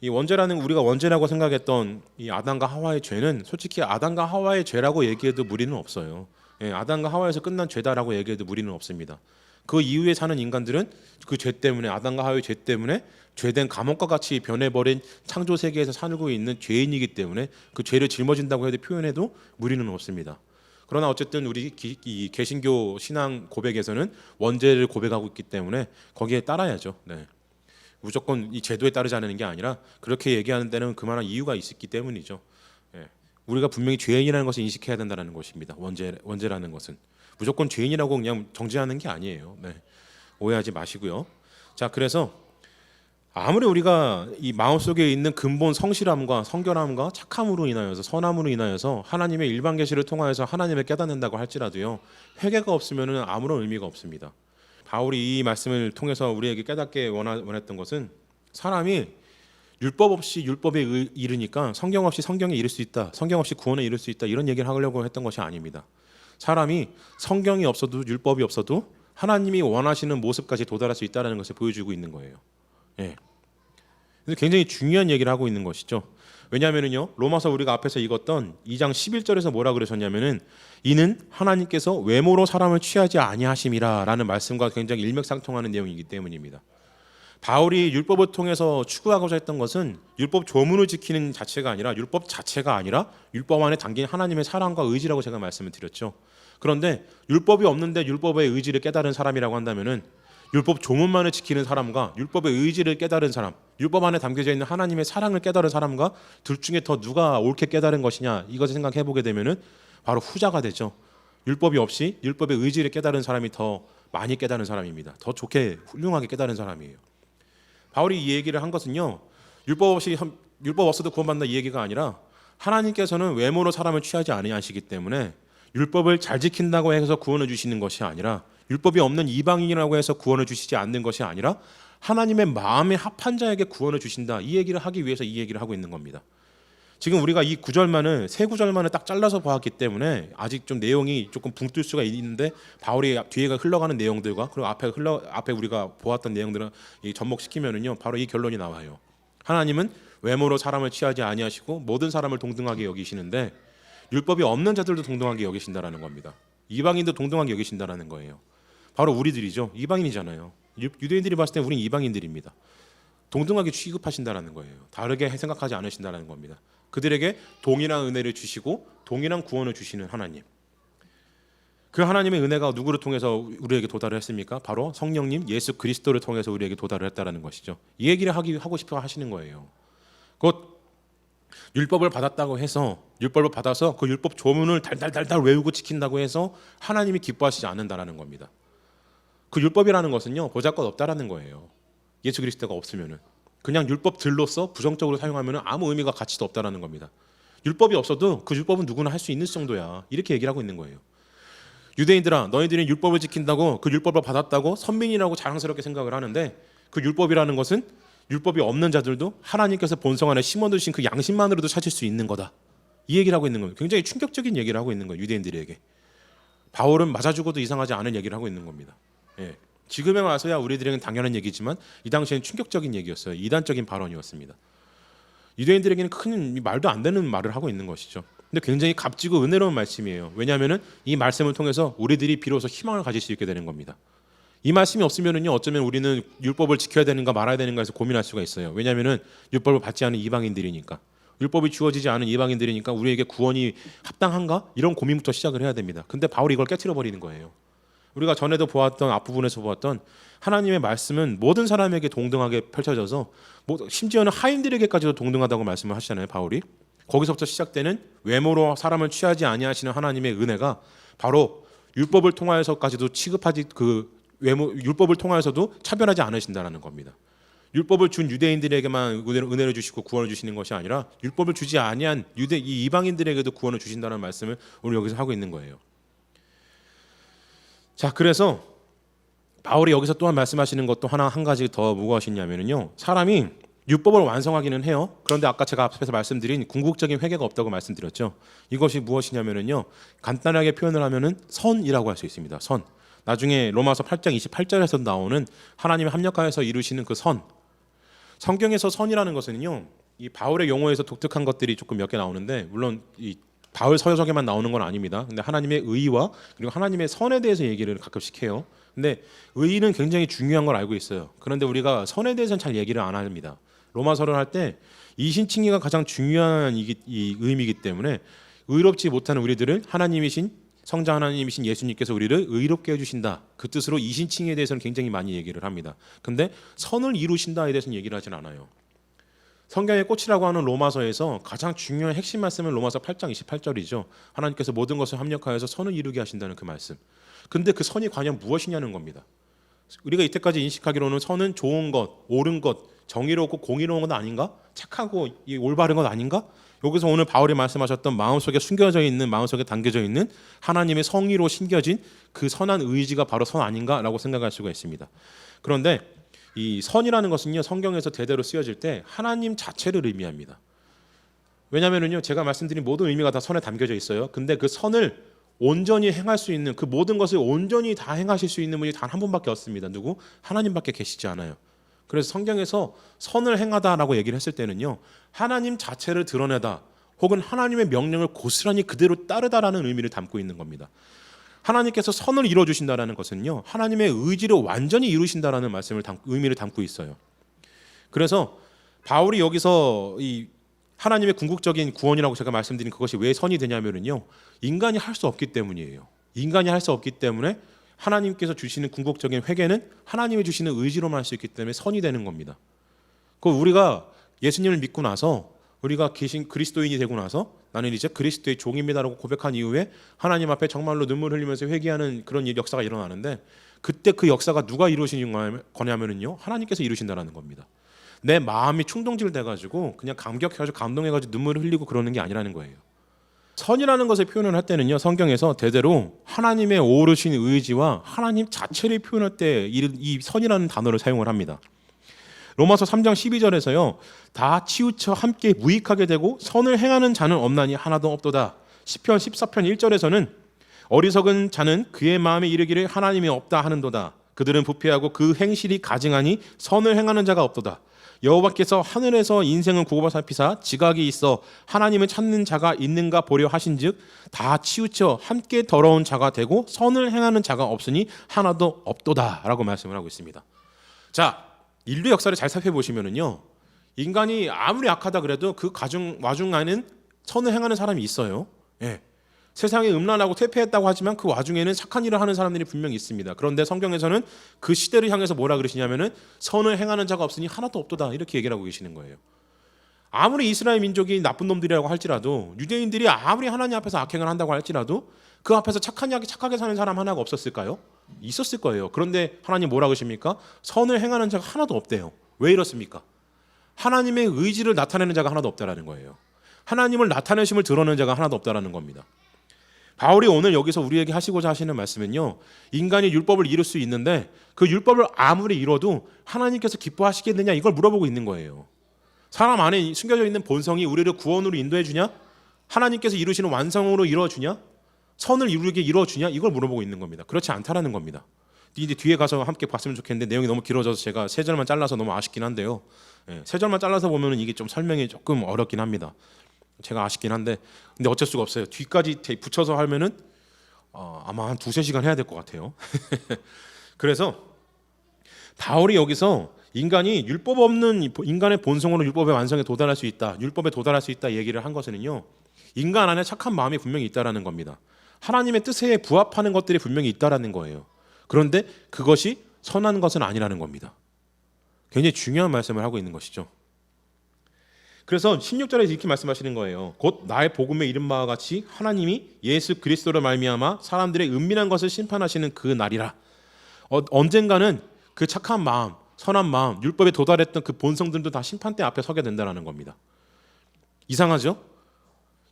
이 원죄라는, 우리가 원죄라고 생각했던 이 아담과 하와의 죄는 솔직히 아담과 하와의 죄라고 얘기해도 무리는 없어요. 아담과 하와에서 끝난 죄다라고 얘기해도 무리는 없습니다. 그 이후에 사는 인간들은 그 죄 때문에, 아담과 하와의 죄 때문에 죄된 감옥과 같이 변해버린 창조 세계에서 살고 있는 죄인이기 때문에 그 죄를 짊어진다고 해도 표현해도 무리는 없습니다. 그러나 어쨌든 우리 이 개신교 신앙 고백에서는 원죄를 고백하고 있기 때문에 거기에 따라야죠. 무조건 이 제도에 따르지 않는 게 아니라 그렇게 얘기하는 데는 그만한 이유가 있기 때문이죠. 우리가 분명히 죄인이라는 것을 인식해야 된다는 것입니다. 원죄라는 것은 무조건 죄인이라고 그냥 정죄하는 게 아니에요. 오해하지 마시고요. 자, 그래서 아무리 우리가 이 마음속에 있는 근본 성실함과 성결함과 착함으로 인하여서, 선함으로 인하여서 하나님의 일반 계시를 통하여서 하나님을 깨닫는다고 할지라도요, 회개가 없으면 아무런 의미가 없습니다. 바울이 이 말씀을 통해서 우리에게 깨닫게 원했던 것은, 사람이 율법 없이 율법에 이르니까 성경 없이 성경에 이를 수 있다, 성경 없이 구원에 이를 수 있다, 이런 얘기를 하려고 했던 것이 아닙니다. 사람이 성경이 없어도 율법이 없어도 하나님이 원하시는 모습까지 도달할 수 있다는 것을 보여주고 있는 거예요. 그래서 굉장히 중요한 얘기를 하고 있는 것이죠. 왜냐하면요, 로마서 우리가 앞에서 읽었던 2장 11절에서 뭐라 그러셨냐면은 이는 하나님께서 외모로 사람을 취하지 아니하심이라라는 말씀과 굉장히 일맥상통하는 내용이기 때문입니다. 바울이 율법을 통해서 추구하고자 했던 것은 율법 조문을 지키는 자체가 아니라 율법 자체가 아니라 율법 안에 담긴 하나님의 사랑과 의지라고 제가 말씀을 드렸죠. 그런데 율법이 없는데 율법의 의지를 깨달은 사람이라고 한다면은 율법 조문만을 지키는 사람과 율법의 의지를 깨달은 사람, 율법 안에 담겨져 있는 하나님의 사랑을 깨달은 사람과 둘 중에 더 누가 옳게 깨달은 것이냐, 이것을 생각해 보게 되면은 바로 후자가 되죠. 율법이 없이 율법의 의지를 깨달은 사람이 더 많이 깨달은 사람입니다. 더 좋게 훌륭하게 깨달은 사람이에요. 바울이 이 얘기를 한 것은요, 율법 없어도 구원받는다 이 얘기가 아니라 하나님께서는 외모로 사람을 취하지 아니하시기 때문에 율법을 잘 지킨다고 해서 구원을 주시는 것이 아니라, 율법이 없는 이방인이라고 해서 구원을 주시지 않는 것이 아니라 하나님의 마음에 합한 자에게 구원을 주신다, 이 얘기를 하기 위해서 이 얘기를 하고 있는 겁니다. 지금 우리가 이 구절만을 세 구절만을 딱 잘라서 보았기 때문에 아직 좀 내용이 조금 붕 뜰 수가 있는데, 바울이 뒤에가 흘러가는 내용들과 그리고 앞에 우리가 보았던 내용들을 접목시키면은요, 바로 이 결론이 나와요. 하나님은 외모로 사람을 취하지 아니하시고 모든 사람을 동등하게 여기시는데 율법이 없는 자들도 동등하게 여기신다라는 겁니다. 이방인도 동등하게 여기신다라는 거예요. 바로 우리들이죠. 이방인이잖아요. 유대인들이 봤을 때 우린 이방인들입니다. 동등하게 취급하신다라는 거예요. 다르게 생각하지 않으신다라는 겁니다. 그들에게 동일한 은혜를 주시고 동일한 구원을 주시는 하나님. 그 하나님의 은혜가 누구를 통해서 우리에게 도달을 했습니까? 바로 성령님 예수 그리스도를 통해서 우리에게 도달을 했다라는 것이죠. 이 얘기를 하고 싶어 하시는 거예요. 곧 율법을 받았다고 해서, 율법을 받아서 그 율법 조문을 달달달달 외우고 지킨다고 해서 하나님이 기뻐하시지 않는다라는 겁니다. 그 율법이라는 것은요, 보잘것 없다라는 거예요. 예수 그리스도가 없으면은 그냥 율법들로서 부정적으로 사용하면은 아무 의미가 가치도 없다라는 겁니다. 율법이 없어도 그 율법은 누구나 할 수 있는 정도야, 이렇게 얘기를 하고 있는 거예요. 유대인들아, 너희들이 율법을 지킨다고, 그 율법을 받았다고 선민이라고 자랑스럽게 생각을 하는데, 그 율법이라는 것은 율법이 없는 자들도 하나님께서 본성 안에 심어두신 그 양심만으로도 찾을 수 있는 거다, 이 얘기를 하고 있는 거예요. 굉장히 충격적인 얘기를 하고 있는 거예요, 유대인들에게. 바울은 맞아 죽어도 이상하지 않은 얘기를 하고 있는 겁니다. 예. 지금에 와서야 우리들에게는 당연한 얘기지만 이 당시에는 충격적인 얘기였어요. 이단적인 발언이었습니다. 유대인들에게는 큰 말도 안 되는 말을 하고 있는 것이죠. 근데 굉장히 값지고 은혜로운 말씀이에요. 왜냐하면은 이 말씀을 통해서 우리들이 비로소 희망을 가질 수 있게 되는 겁니다. 이 말씀이 없으면은요, 어쩌면 우리는 율법을 지켜야 되는가 말아야 되는가 해서 고민할 수가 있어요. 왜냐하면은 율법을 받지 않은 이방인들이니까, 율법이 주어지지 않은 이방인들이니까 우리에게 구원이 합당한가, 이런 고민부터 시작을 해야 됩니다. 근데 바울이 이걸 깨트려 버리는 거예요. 우리가 전에도 보았던 앞부분에서 보았던 하나님의 말씀은 모든 사람에게 동등하게 펼쳐져서 심지어는 하인들에게까지도 동등하다고 말씀을 하시잖아요, 바울이. 거기서부터 시작되는 외모로 사람을 취하지 아니하시는 하나님의 은혜가 바로 율법을 통하여서까지도 율법을 통하여서도 차별하지 않으신다라는 겁니다. 율법을 준 유대인들에게만 은혜를 주시고 구원을 주시는 것이 아니라 율법을 주지 아니한 이 이방인들에게도 구원을 주신다는 말씀을 오늘 여기서 하고 있는 거예요. 자, 그래서 바울이 여기서 또한 말씀하시는 것도 한 가지 더 무엇이냐면요, 사람이 율법을 완성하기는 해요. 그런데 아까 제가 앞에서 말씀드린 궁극적인 회개가 없다고 말씀드렸죠. 이것이 무엇이냐면요, 간단하게 표현을 하면은 선이라고 할 수 있습니다. 선. 나중에 로마서 8장 28절에서 나오는 하나님의 합력하여서 이루시는 그 선. 성경에서 선이라는 것은요, 이 바울의 용어에서 독특한 것들이 조금 몇 개 나오는데, 물론 이 바울 서적에만 나오는 건 아닙니다. 근데 하나님의 의와 그리고 하나님의 선에 대해서 얘기를 가끔씩 해요. 근데 의는 굉장히 중요한 걸 알고 있어요. 그런데 우리가 선에 대해서는 잘 얘기를 안 합니다. 로마서를 할 때 이신칭의가 가장 중요한 이 의미이기 때문에 의롭지 못하는 우리들을 성자 하나님이신 예수님께서 우리를 의롭게 해주신다, 그 뜻으로 이신칭의에 대해서는 굉장히 많이 얘기를 합니다. 근데 선을 이루신다에 대해서는 얘기를 하진 않아요. 성경의 꽃이라고 하는 로마서에서 가장 중요한 핵심 말씀은 로마서 8장 28절이죠. 하나님께서 모든 것을 합력하여서 선을 이루게 하신다는 그 말씀. 근데 그 선이 과연 무엇이냐는 겁니다. 우리가 이때까지 인식하기로는 선은 좋은 것, 옳은 것, 정의롭고 공의로운 것 아닌가? 착하고 올바른 것 아닌가? 여기서 오늘 바울이 말씀하셨던 마음속에 담겨져 있는 하나님의 성의로 심겨진 그 선한 의지가 바로 선 아닌가라고 생각할 수가 있습니다. 그런데 이 선이라는 것은요, 성경에서 대대로 쓰여질 때 하나님 자체를 의미합니다. 왜냐하면요, 제가 말씀드린 모든 의미가 다 선에 담겨져 있어요. 근데 그 선을 온전히 행할 수 있는, 그 모든 것을 온전히 다 행하실 수 있는 분이 단 한 분밖에 없습니다. 누구? 하나님밖에 계시지 않아요. 그래서 성경에서 선을 행하다라고 얘기를 했을 때는요, 하나님 자체를 드러내다 혹은 하나님의 명령을 고스란히 그대로 따르다라는 의미를 담고 있는 겁니다. 하나님께서 선을 이루어주신다는 것은요, 하나님의 의지를 완전히 이루신다라는 의미를 담고 있어요. 그래서 바울이 여기서 이 하나님의 궁극적인 구원이라고 제가 말씀드린 그것이 왜 선이 되냐면요, 인간이 할 수 없기 때문이에요. 인간이 할 수 없기 때문에 하나님께서 주시는 궁극적인 회개는 하나님이 주시는 의지로만 할 수 있기 때문에 선이 되는 겁니다. 그 우리가 예수님을 믿고 나서, 우리가 계신 그리스도인이 되고 나서 나는 이제 그리스도의 종입니다라고 고백한 이후에 하나님 앞에 정말로 눈물 흘리면서 회개하는 그런 역사가 일어나는데, 그때 그 역사가 누가 이루시는 거냐면요, 하나님께서 이루신다라는 겁니다. 내 마음이 충동질 돼가지고 그냥 감격해가지고 감동해가지고 눈물을 흘리고 그러는 게 아니라는 거예요. 선이라는 것을 표현을 할 때는요, 성경에서 대대로 하나님의 오르신 의지와 하나님 자체를 표현할 때 이 선이라는 단어를 사용을 합니다. 로마서 3장 12절에서요, 다 치우쳐 함께 무익하게 되고 선을 행하는 자는 없나니 하나도 없도다. 시편 14편 1절에서는 어리석은 자는 그의 마음에 이르기를 하나님이 없다 하는도다. 그들은 부패하고 그 행실이 가증하니 선을 행하는 자가 없도다. 여호와께서 하늘에서 인생은 구급하 살피사 지각이 있어 하나님을 찾는 자가 있는가 보려 하신즉 다 치우쳐 함께 더러운 자가 되고 선을 행하는 자가 없으니 하나도 없도다라고 말씀을 하고 있습니다. 자, 인류 역사를 잘 살펴보시면은요, 인간이 아무리 악하다 그래도 그 와중 안에는 선을 행하는 사람이 있어요. 예. 세상에 음란하고 퇴폐했다고 하지만 그 와중에는 착한 일을 하는 사람들이 분명히 있습니다. 그런데 성경에서는 그 시대를 향해서 뭐라 그러시냐면은 선을 행하는 자가 없으니 하나도 없도다, 이렇게 얘기를 하고 계시는 거예요. 아무리 이스라엘 민족이 나쁜 놈들이라고 할지라도, 유대인들이 아무리 하나님 앞에서 악행을 한다고 할지라도 그 앞에서 착하게 사는 사람 하나가 없었을까요? 있었을 거예요. 그런데 하나님 뭐라 그러십니까? 선을 행하는 자가 하나도 없대요. 왜 이렇습니까? 하나님의 의지를 나타내는 자가 하나도 없다라는 거예요. 하나님을 나타내심을 드러내는 자가 하나도 없다라는 겁니다. 바울이 오늘 여기서 우리에게 하시고자 하시는 말씀은요, 인간이 율법을 이룰 수 있는데 그 율법을 아무리 이뤄도 하나님께서 기뻐하시겠느냐, 이걸 물어보고 있는 거예요. 사람 안에 숨겨져 있는 본성이 우리를 구원으로 인도해 주냐? 하나님께서 이루시는 완성으로 이루어주냐? 선을 이루게 이루어주냐? 이걸 물어보고 있는 겁니다. 그렇지 않다라는 겁니다. 이제 뒤에 가서 함께 봤으면 좋겠는데 내용이 너무 길어져서 제가 세 절만 잘라서 너무 아쉽긴 한데요. 세 절만 잘라서 보면 이게 좀 설명이 조금 어렵긴 합니다. 제가 아쉽긴 한데, 근데 어쩔 수가 없어요. 뒤까지 붙여서 하면은 아마 한 2-3시간 해야 될 것 같아요. 그래서 바울이 여기서 인간이 율법 없는 인간의 본성으로 율법의 완성에 도달할 수 있다, 율법에 도달할 수 있다 얘기를 한 것은요, 인간 안에 착한 마음이 분명히 있다라는 겁니다. 하나님의 뜻에 부합하는 것들이 분명히 있다라는 거예요. 그런데 그것이 선한 것은 아니라는 겁니다. 굉장히 중요한 말씀을 하고 있는 것이죠. 그래서 16절에 이렇게 말씀하시는 거예요. 곧 나의 복음의 이른 바와 같이 하나님이 예수 그리스도로 말미암아 사람들의 은밀한 것을 심판하시는 그 날이라. 언젠가는 그 착한 마음, 선한 마음, 율법에 도달했던 그 본성들도 다 심판대 앞에 서게 된다는 겁니다. 이상하죠?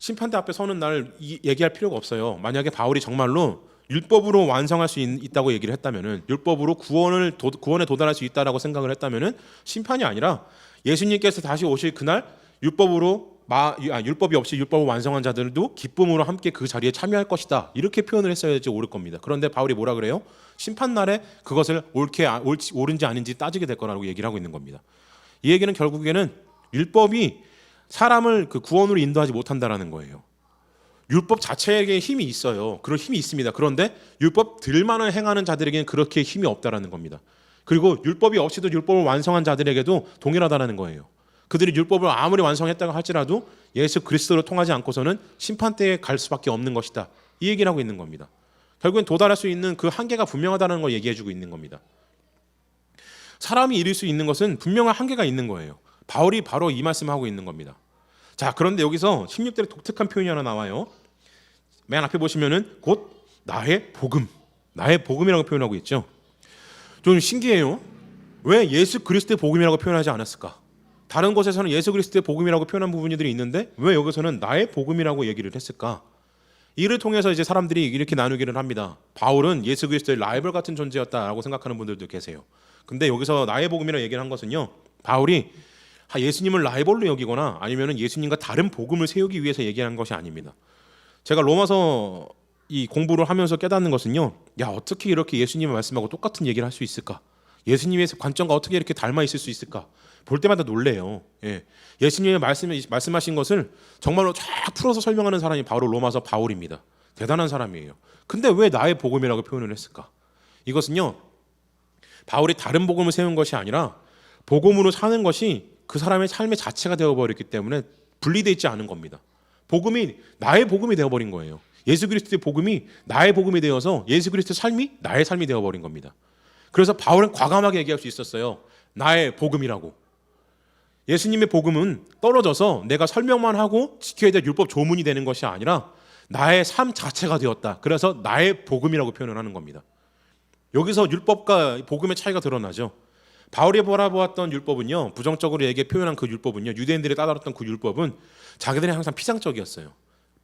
심판대 앞에 서는 날 얘기할 필요가 없어요. 만약에 바울이 정말로 율법으로 완성할 수 있다고 얘기를 했다면은, 율법으로 구원에 도달할 수 있다라고 생각을 했다면은 심판이 아니라 예수님께서 다시 오실 그날 율법이 없이 율법을 완성한 자들도 기쁨으로 함께 그 자리에 참여할 것이다, 이렇게 표현을 했어야지 옳을 겁니다. 그런데 바울이 뭐라 그래요? 심판 날에 그것을 옳은지 아닌지 따지게 될 거라고 얘기를 하고 있는 겁니다. 이 얘기는 결국에는 율법이 사람을 그 구원으로 인도하지 못한다라는 거예요. 율법 자체에게 힘이 있어요. 그런 힘이 있습니다. 그런데 율법들만을 행하는 자들에게는 그렇게 힘이 없다라는 겁니다. 그리고 율법이 없이도 율법을 완성한 자들에게도 동일하다라는 거예요. 그들이 율법을 아무리 완성했다고 할지라도 예수 그리스도를 통하지 않고서는 심판대에 갈 수밖에 없는 것이다, 이 얘기를 하고 있는 겁니다. 결국엔 도달할 수 있는 그 한계가 분명하다는 걸 얘기해주고 있는 겁니다. 사람이 이룰 수 있는 것은 분명한 한계가 있는 거예요. 바울이 바로 이 말씀을 하고 있는 겁니다. 자, 그런데 여기서 16절에 독특한 표현이 하나 나와요. 맨 앞에 보시면은 곧 나의 복음이라고 표현하고 있죠. 좀 신기해요. 왜 예수 그리스도의 복음이라고 표현하지 않았을까? 다른 곳에서는 예수 그리스도의 복음이라고 표현한 부분들이 있는데 왜 여기서는 나의 복음이라고 얘기를 했을까? 이를 통해서 이제 사람들이 이렇게 나누기를 합니다. 바울은 예수 그리스도의 라이벌 같은 존재였다라고 생각하는 분들도 계세요. 근데 여기서 나의 복음이라고 얘기를 한 것은요, 바울이 예수님을 라이벌로 여기거나 아니면 예수님과 다른 복음을 세우기 위해서 얘기한 것이 아닙니다. 제가 로마서 이 공부를 하면서 깨닫는 것은요, 어떻게 이렇게 예수님의 말씀하고 똑같은 얘기를 할 수 있을까? 예수님의 관점과 어떻게 이렇게 닮아 있을 수 있을까? 볼 때마다 놀래요. 예. 예수님의 말씀하신 것을 정말로 쫙 풀어서 설명하는 사람이 바로 로마서 바울입니다. 대단한 사람이에요. 근데 왜 나의 복음이라고 표현을 했을까? 이것은요, 바울이 다른 복음을 세운 것이 아니라 복음으로 사는 것이 그 사람의 삶의 자체가 되어버렸기 때문에 분리되어 있지 않은 겁니다. 복음이 나의 복음이 되어버린 거예요. 예수 그리스도의 복음이 나의 복음이 되어서 예수 그리스도의 삶이 나의 삶이 되어버린 겁니다. 그래서 바울은 과감하게 얘기할 수 있었어요. 나의 복음이라고. 예수님의 복음은 떨어져서 내가 설명만 하고 지켜야 될 율법 조문이 되는 것이 아니라 나의 삶 자체가 되었다. 그래서 나의 복음이라고 표현을 하는 겁니다. 여기서 율법과 복음의 차이가 드러나죠. 바울이 바라보았던 율법은요, 부정적으로 얘기해 표현한 그 율법은요, 유대인들이 따라왔던 그 율법은 자기들이 항상 피상적이었어요.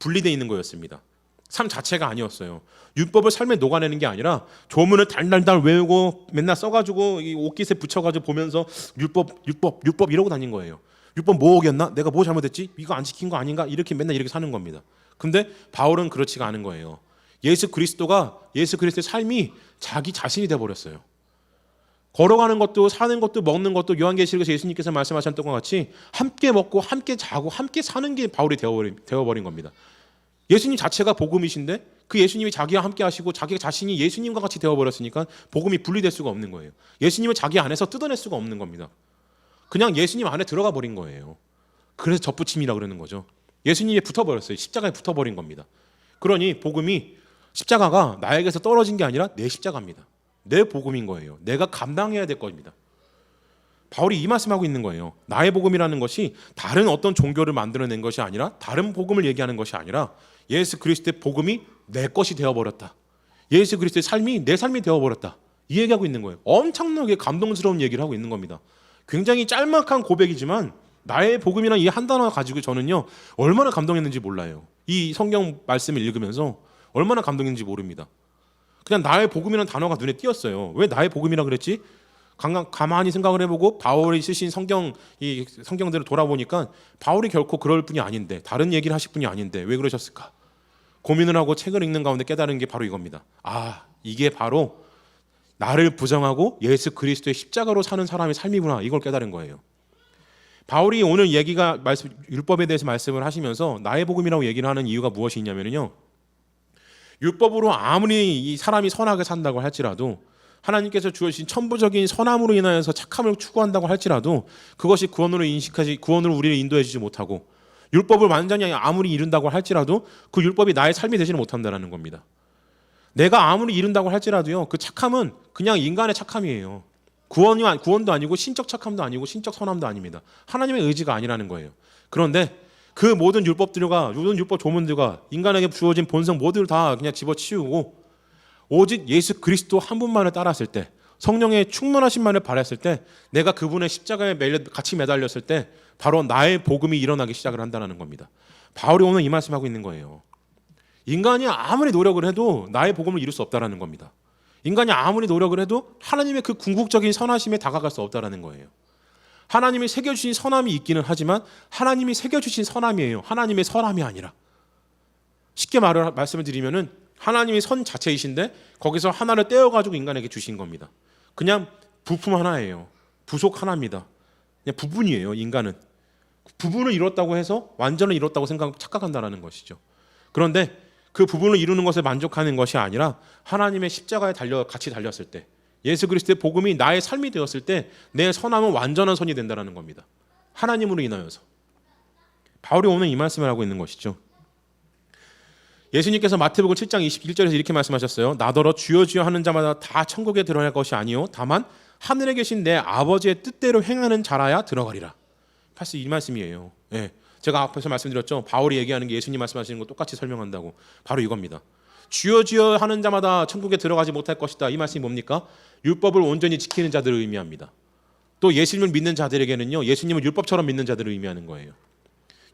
분리되어 있는 거였습니다. 삶 자체가 아니었어요. 율법을 삶에 녹아내는 게 아니라 조문을 달달달 외우고 맨날 써가지고 이 옷깃에 붙여가지고 보면서 율법 이러고 다닌 거예요. 율법 뭐 어겼나? 내가 뭐 잘못했지? 이거 안 지킨 거 아닌가? 이렇게 맨날 이렇게 사는 겁니다. 근데 바울은 그렇지가 않은 거예요. 예수 그리스도의 삶이 자기 자신이 되어버렸어요. 걸어가는 것도 사는 것도 먹는 것도 요한계시록에서 예수님께서 말씀하셨던 것 같이 함께 먹고 함께 자고 함께 사는 게 바울이 되어버린 겁니다. 예수님 자체가 복음이신데 그 예수님이 자기와 함께 하시고 자기 자신이 예수님과 같이 되어버렸으니까 복음이 분리될 수가 없는 거예요. 예수님을 자기 안에서 뜯어낼 수가 없는 겁니다. 그냥 예수님 안에 들어가 버린 거예요. 그래서 접붙임이라고 그러는 거죠. 예수님이 붙어버렸어요. 십자가에 붙어버린 겁니다. 그러니 복음이 십자가가 나에게서 떨어진 게 아니라 내 십자가입니다. 내 복음인 거예요. 내가 감당해야 될 겁니다. 바울이 이 말씀하고 있는 거예요. 나의 복음이라는 것이 다른 어떤 종교를 만들어낸 것이 아니라 다른 복음을 얘기하는 것이 아니라 예수 그리스도의 복음이 내 것이 되어버렸다. 예수 그리스도의 삶이 내 삶이 되어버렸다. 이 얘기하고 있는 거예요. 엄청나게 감동스러운 얘기를 하고 있는 겁니다. 굉장히 짤막한 고백이지만 나의 복음이라는 이 한 단어 가지고 저는요 얼마나 감동했는지 몰라요. 이 성경 말씀을 읽으면서 얼마나 감동했는지 모릅니다. 그냥 나의 복음이라는 단어가 눈에 띄었어요. 왜 나의 복음이라 그랬지? 가만히 생각을 해보고 바울이 쓰신 성경들을 돌아보니까 바울이 결코 그럴 분이 아닌데 다른 얘기를 하실 분이 아닌데 왜 그러셨을까? 고민을 하고 책을 읽는 가운데 깨달은 게 바로 이겁니다. 이게 바로 나를 부정하고 예수 그리스도의 십자가로 사는 사람의 삶이구나. 이걸 깨달은 거예요. 바울이 오늘 율법에 대해서 말씀을 하시면서 나의 복음이라고 얘기를 하는 이유가 무엇이 있냐면요. 율법으로 아무리 이 사람이 선하게 산다고 할지라도 하나님께서 주신 천부적인 선함으로 인하여서 착함을 추구한다고 할지라도 그것이 구원으로 우리를 인도해 주지 못하고 율법을 완전히 아무리 이룬다고 할지라도 그 율법이 나의 삶이 되지는 못한다는 겁니다. 내가 아무리 이룬다고 할지라도요, 그 착함은 그냥 인간의 착함이에요. 구원도 아니고 신적 착함도 아니고 신적 선함도 아닙니다. 하나님의 의지가 아니라는 거예요. 그런데 그 모든 율법 조문들과 인간에게 주어진 본성 모두를 다 그냥 집어치우고 오직 예수 그리스도 한 분만을 따랐을 때, 성령의 충만하신만을 바랐을 때, 내가 그분의 십자가에 같이 매달렸을 때 바로 나의 복음이 일어나기 시작을 한다는 겁니다. 바울이 오늘 이 말씀하고 있는 거예요. 인간이 아무리 노력을 해도 나의 복음을 이룰 수 없다는 겁니다. 인간이 아무리 노력을 해도 하나님의 그 궁극적인 선하심에 다가갈 수 없다는 거예요. 하나님이 새겨주신 선함이 있기는 하지만 하나님이 새겨주신 선함이에요. 하나님의 선함이 아니라. 쉽게 말씀을 드리면은 하나님이 선 자체이신데 거기서 하나를 떼어가지고 인간에게 주신 겁니다. 그냥 부품 하나예요. 부속 하나입니다. 그냥 부분이에요. 인간은. 부분을 이뤘다고 해서 완전을 이뤘다고 착각한다는 것이죠. 그런데 그 부분을 이루는 것에 만족하는 것이 아니라 하나님의 십자가에 같이 달렸을 때, 예수 그리스도의 복음이 나의 삶이 되었을 때 내 선함은 완전한 선이 된다는 겁니다. 하나님으로 인하여서. 바울이 오늘 이 말씀을 하고 있는 것이죠. 예수님께서 마태복음 7장 21절에서 이렇게 말씀하셨어요. 나더러 주여 주여 하는 자마다 다 천국에 들어갈 것이 아니요 다만 하늘에 계신 내 아버지의 뜻대로 행하는 자라야 들어가리라. 사실 이 말씀이에요. 제가 앞에서 말씀드렸죠. 바울이 얘기하는 게 예수님 말씀하시는 거 똑같이 설명한다고. 바로 이겁니다. 주여 주여 하는 자마다 천국에 들어가지 못할 것이다. 이 말씀이 뭡니까? 율법을 온전히 지키는 자들을 의미합니다. 또 예수님을 믿는 자들에게는요, 예수님을 율법처럼 믿는 자들을 의미하는 거예요.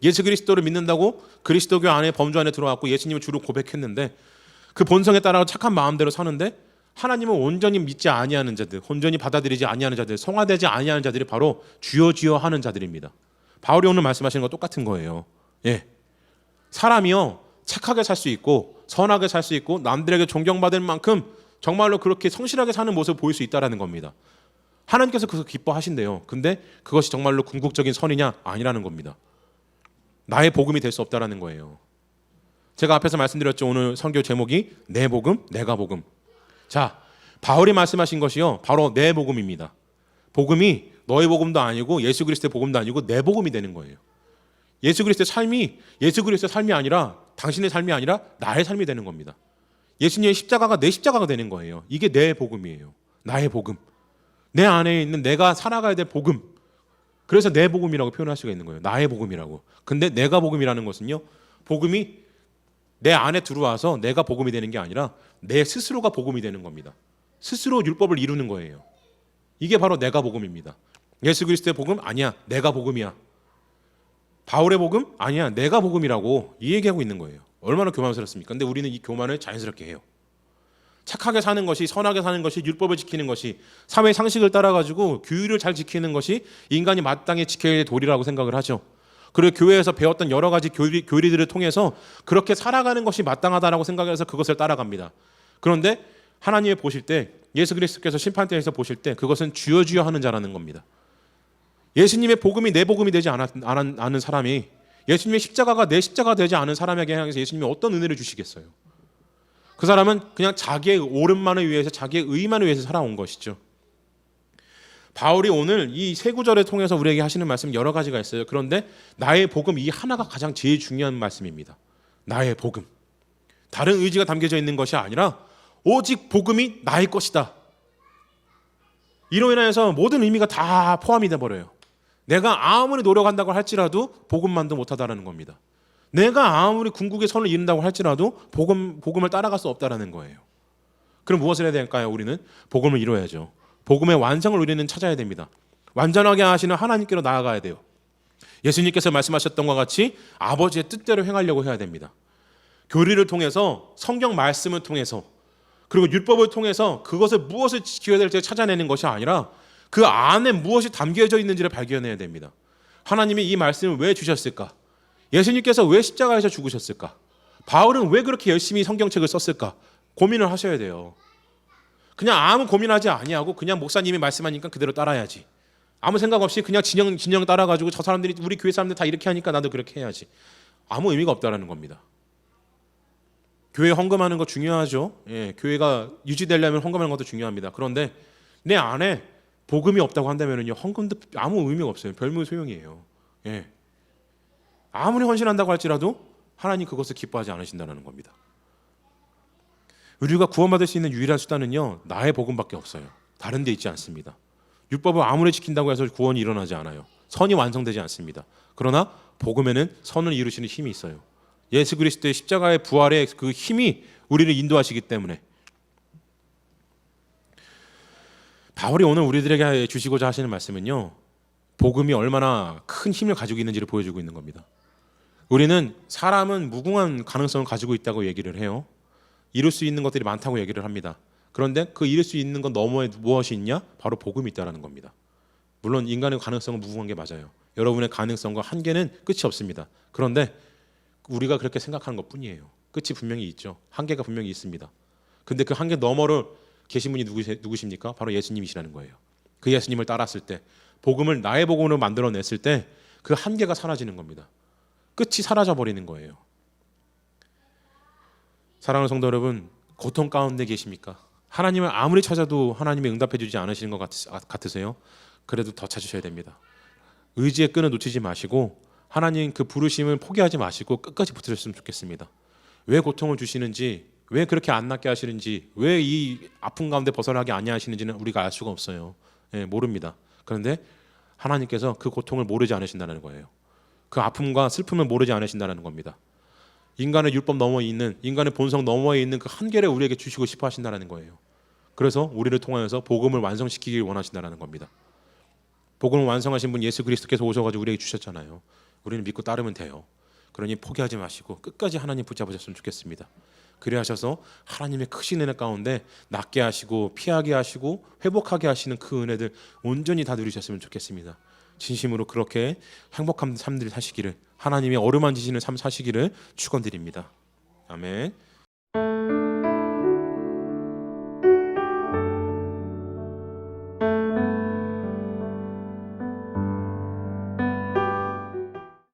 예수 그리스도를 믿는다고 그리스도교 안에 범주 안에 들어왔고 예수님을 주로 고백했는데 그 본성에 따라 착한 마음대로 사는데 하나님을 온전히 믿지 아니하는 자들, 온전히 받아들이지 아니하는 자들, 성화되지 아니하는 자들이 바로 주여 주여 하는 자들입니다. 바울이 오늘 말씀하시는 거 똑같은 거예요. 사람이요 착하게 살 수 있고 선하게 살 수 있고 남들에게 존경받을 만큼 정말로 그렇게 성실하게 사는 모습을 보일 수 있다는 겁니다. 하나님께서 그것을 기뻐하신대요. 근데 그것이 정말로 궁극적인 선이냐? 아니라는 겁니다. 나의 복음이 될 수 없다라는 거예요. 제가 앞에서 말씀드렸죠. 오늘 설교 제목이 내 복음, 내가 복음. 자, 바울이 말씀하신 것이요, 바로 내 복음입니다. 복음이 너의 복음도 아니고 예수 그리스도의 복음도 아니고 내 복음이 되는 거예요. 예수 그리스도의 삶이 아니라 당신의 삶이 아니라 나의 삶이 되는 겁니다. 예수님의 십자가가 내 십자가가 되는 거예요. 이게 내 복음이에요. 나의 복음. 내 안에 있는 내가 살아가야 될 복음. 그래서 내 복음이라고 표현할 수가 있는 거예요. 나의 복음이라고. 근데 내가 복음이라는 것은요, 복음이 내 안에 들어와서 내가 복음이 되는 게 아니라 내 스스로가 복음이 되는 겁니다. 스스로 율법을 이루는 거예요. 이게 바로 내가 복음입니다. 예수 그리스도의 복음? 아니야. 내가 복음이야. 바울의 복음? 아니야. 내가 복음이라고 이 얘기하고 있는 거예요. 얼마나 교만스럽습니까? 근데 우리는 이 교만을 자연스럽게 해요. 착하게 사는 것이, 선하게 사는 것이, 율법을 지키는 것이, 사회 상식을 따라가지고 규율을 잘 지키는 것이 인간이 마땅히 지켜야 할 도리라고 생각을 하죠. 그리고 교회에서 배웠던 여러 가지 교리들을 통해서 그렇게 살아가는 것이 마땅하다라고 생각해서 그것을 따라갑니다. 그런데 하나님이 보실 때, 예수 그리스도께서 심판대에서 보실 때 그것은 주여 주여 하는 자라는 겁니다. 예수님의 복음이 내 복음이 되지 않은 사람이, 예수님의 십자가가 내 십자가가 되지 않은 사람에게 향해서 예수님이 어떤 은혜를 주시겠어요? 그 사람은 그냥 자기의 옳음만을 위해서, 자기의 의만을 위해서 살아온 것이죠. 바울이 오늘 이 세 구절을 통해서 우리에게 하시는 말씀 여러 가지가 있어요. 그런데 나의 복음, 이 하나가 가장 제일 중요한 말씀입니다. 나의 복음. 다른 의지가 담겨져 있는 것이 아니라 오직 복음이 나의 것이다. 이로 인해서 모든 의미가 다 포함이 돼버려요. 내가 아무리 노력한다고 할지라도 복음만도 못하다라는 겁니다. 내가 아무리 궁극의 선을 이룬다고 할지라도 복음을 따라갈 수 없다라는 거예요. 그럼 무엇을 해야 될까요? 우리는 복음을 이루어야죠. 복음의 완성을 우리는 찾아야 됩니다. 완전하게 하시는 하나님께로 나아가야 돼요. 예수님께서 말씀하셨던 것과 같이 아버지의 뜻대로 행하려고 해야 됩니다. 교리를 통해서, 성경 말씀을 통해서, 그리고 율법을 통해서 그것을 무엇을 지켜야 될지 찾아내는 것이 아니라 그 안에 무엇이 담겨져 있는지를 발견해야 됩니다. 하나님이 이 말씀을 왜 주셨을까? 예수님께서 왜 십자가에서 죽으셨을까? 바울은 왜 그렇게 열심히 성경책을 썼을까? 고민을 하셔야 돼요. 그냥 아무 고민하지 아니하고 그냥 목사님이 말씀하니까 그대로 따라야지. 아무 생각 없이 그냥 진영 따라가지고 저 사람들이, 우리 교회 사람들 다 이렇게 하니까 나도 그렇게 해야지. 아무 의미가 없다라는 겁니다. 교회 헌금하는 거 중요하죠. 예, 교회가 유지되려면 헌금하는 것도 중요합니다. 그런데 내 안에 복음이 없다고 한다면요, 헌금도 아무 의미가 없어요. 별무 소용이에요. 예. 아무리 헌신한다고 할지라도 하나님 그것을 기뻐하지 않으신다는 겁니다. 우리가 구원받을 수 있는 유일한 수단은요, 나의 복음밖에 없어요. 다른 데 있지 않습니다. 율법을 아무리 지킨다고 해서 구원이 일어나지 않아요. 선이 완성되지 않습니다. 그러나 복음에는 선을 이루시는 힘이 있어요. 예수 그리스도의 십자가의 부활의 그 힘이 우리를 인도하시기 때문에, 바울이 오늘 우리들에게 주시고자 하시는 말씀은요, 복음이 얼마나 큰 힘을 가지고 있는지를 보여주고 있는 겁니다. 우리는 사람은 무궁한 가능성을 가지고 있다고 얘기를 해요. 이룰 수 있는 것들이 많다고 얘기를 합니다. 그런데 그 이룰 수 있는 것 너머에 무엇이 있냐? 바로 복음이 있다는 겁니다. 물론 인간의 가능성은 무궁한 게 맞아요. 여러분의 가능성과 한계는 끝이 없습니다. 그런데 우리가 그렇게 생각하는 것뿐이에요. 끝이 분명히 있죠. 한계가 분명히 있습니다. 근데 그 한계 너머로 계신 분이 누구십니까? 바로 예수님이시라는 거예요. 그 예수님을 따랐을 때, 복음을 나의 복음으로 만들어냈을 때 그 한계가 사라지는 겁니다. 끝이 사라져버리는 거예요. 사랑하는 성도 여러분, 고통 가운데 계십니까? 하나님을 아무리 찾아도 하나님이 응답해 주지 않으시는 것 같으세요? 그래도 더 찾으셔야 됩니다. 의지의 끈을 놓치지 마시고 하나님 그 부르심을 포기하지 마시고 끝까지 붙으셨으면 좋겠습니다. 왜 고통을 주시는지, 왜 그렇게 안 낫게 하시는지, 왜 이 아픈 가운데 벗어나게 아니하시는지는 우리가 알 수가 없어요. 예, 모릅니다. 그런데 하나님께서 그 고통을 모르지 않으신다는 거예요. 그 아픔과 슬픔을 모르지 않으신다는 겁니다. 인간의 율법 너머에 있는, 인간의 본성 너머에 있는 그 한계를 우리에게 주시고 싶어 하신다는 거예요. 그래서 우리를 통하여서 복음을 완성시키길 원하신다는 겁니다. 복음을 완성하신 분 예수 그리스도께서 오셔가지고 우리에게 주셨잖아요. 우리는 믿고 따르면 돼요. 그러니 포기하지 마시고 끝까지 하나님 붙잡으셨으면 좋겠습니다. 그래 하셔서 하나님의 크신 은혜 가운데 낫게 하시고 피하게 하시고 회복하게 하시는 그 은혜들 온전히 다 누리셨으면 좋겠습니다. 진심으로 그렇게 행복한 삶들 사시기를, 하나님의 어루만지시는 삶 사시기를 축원드립니다. 아멘.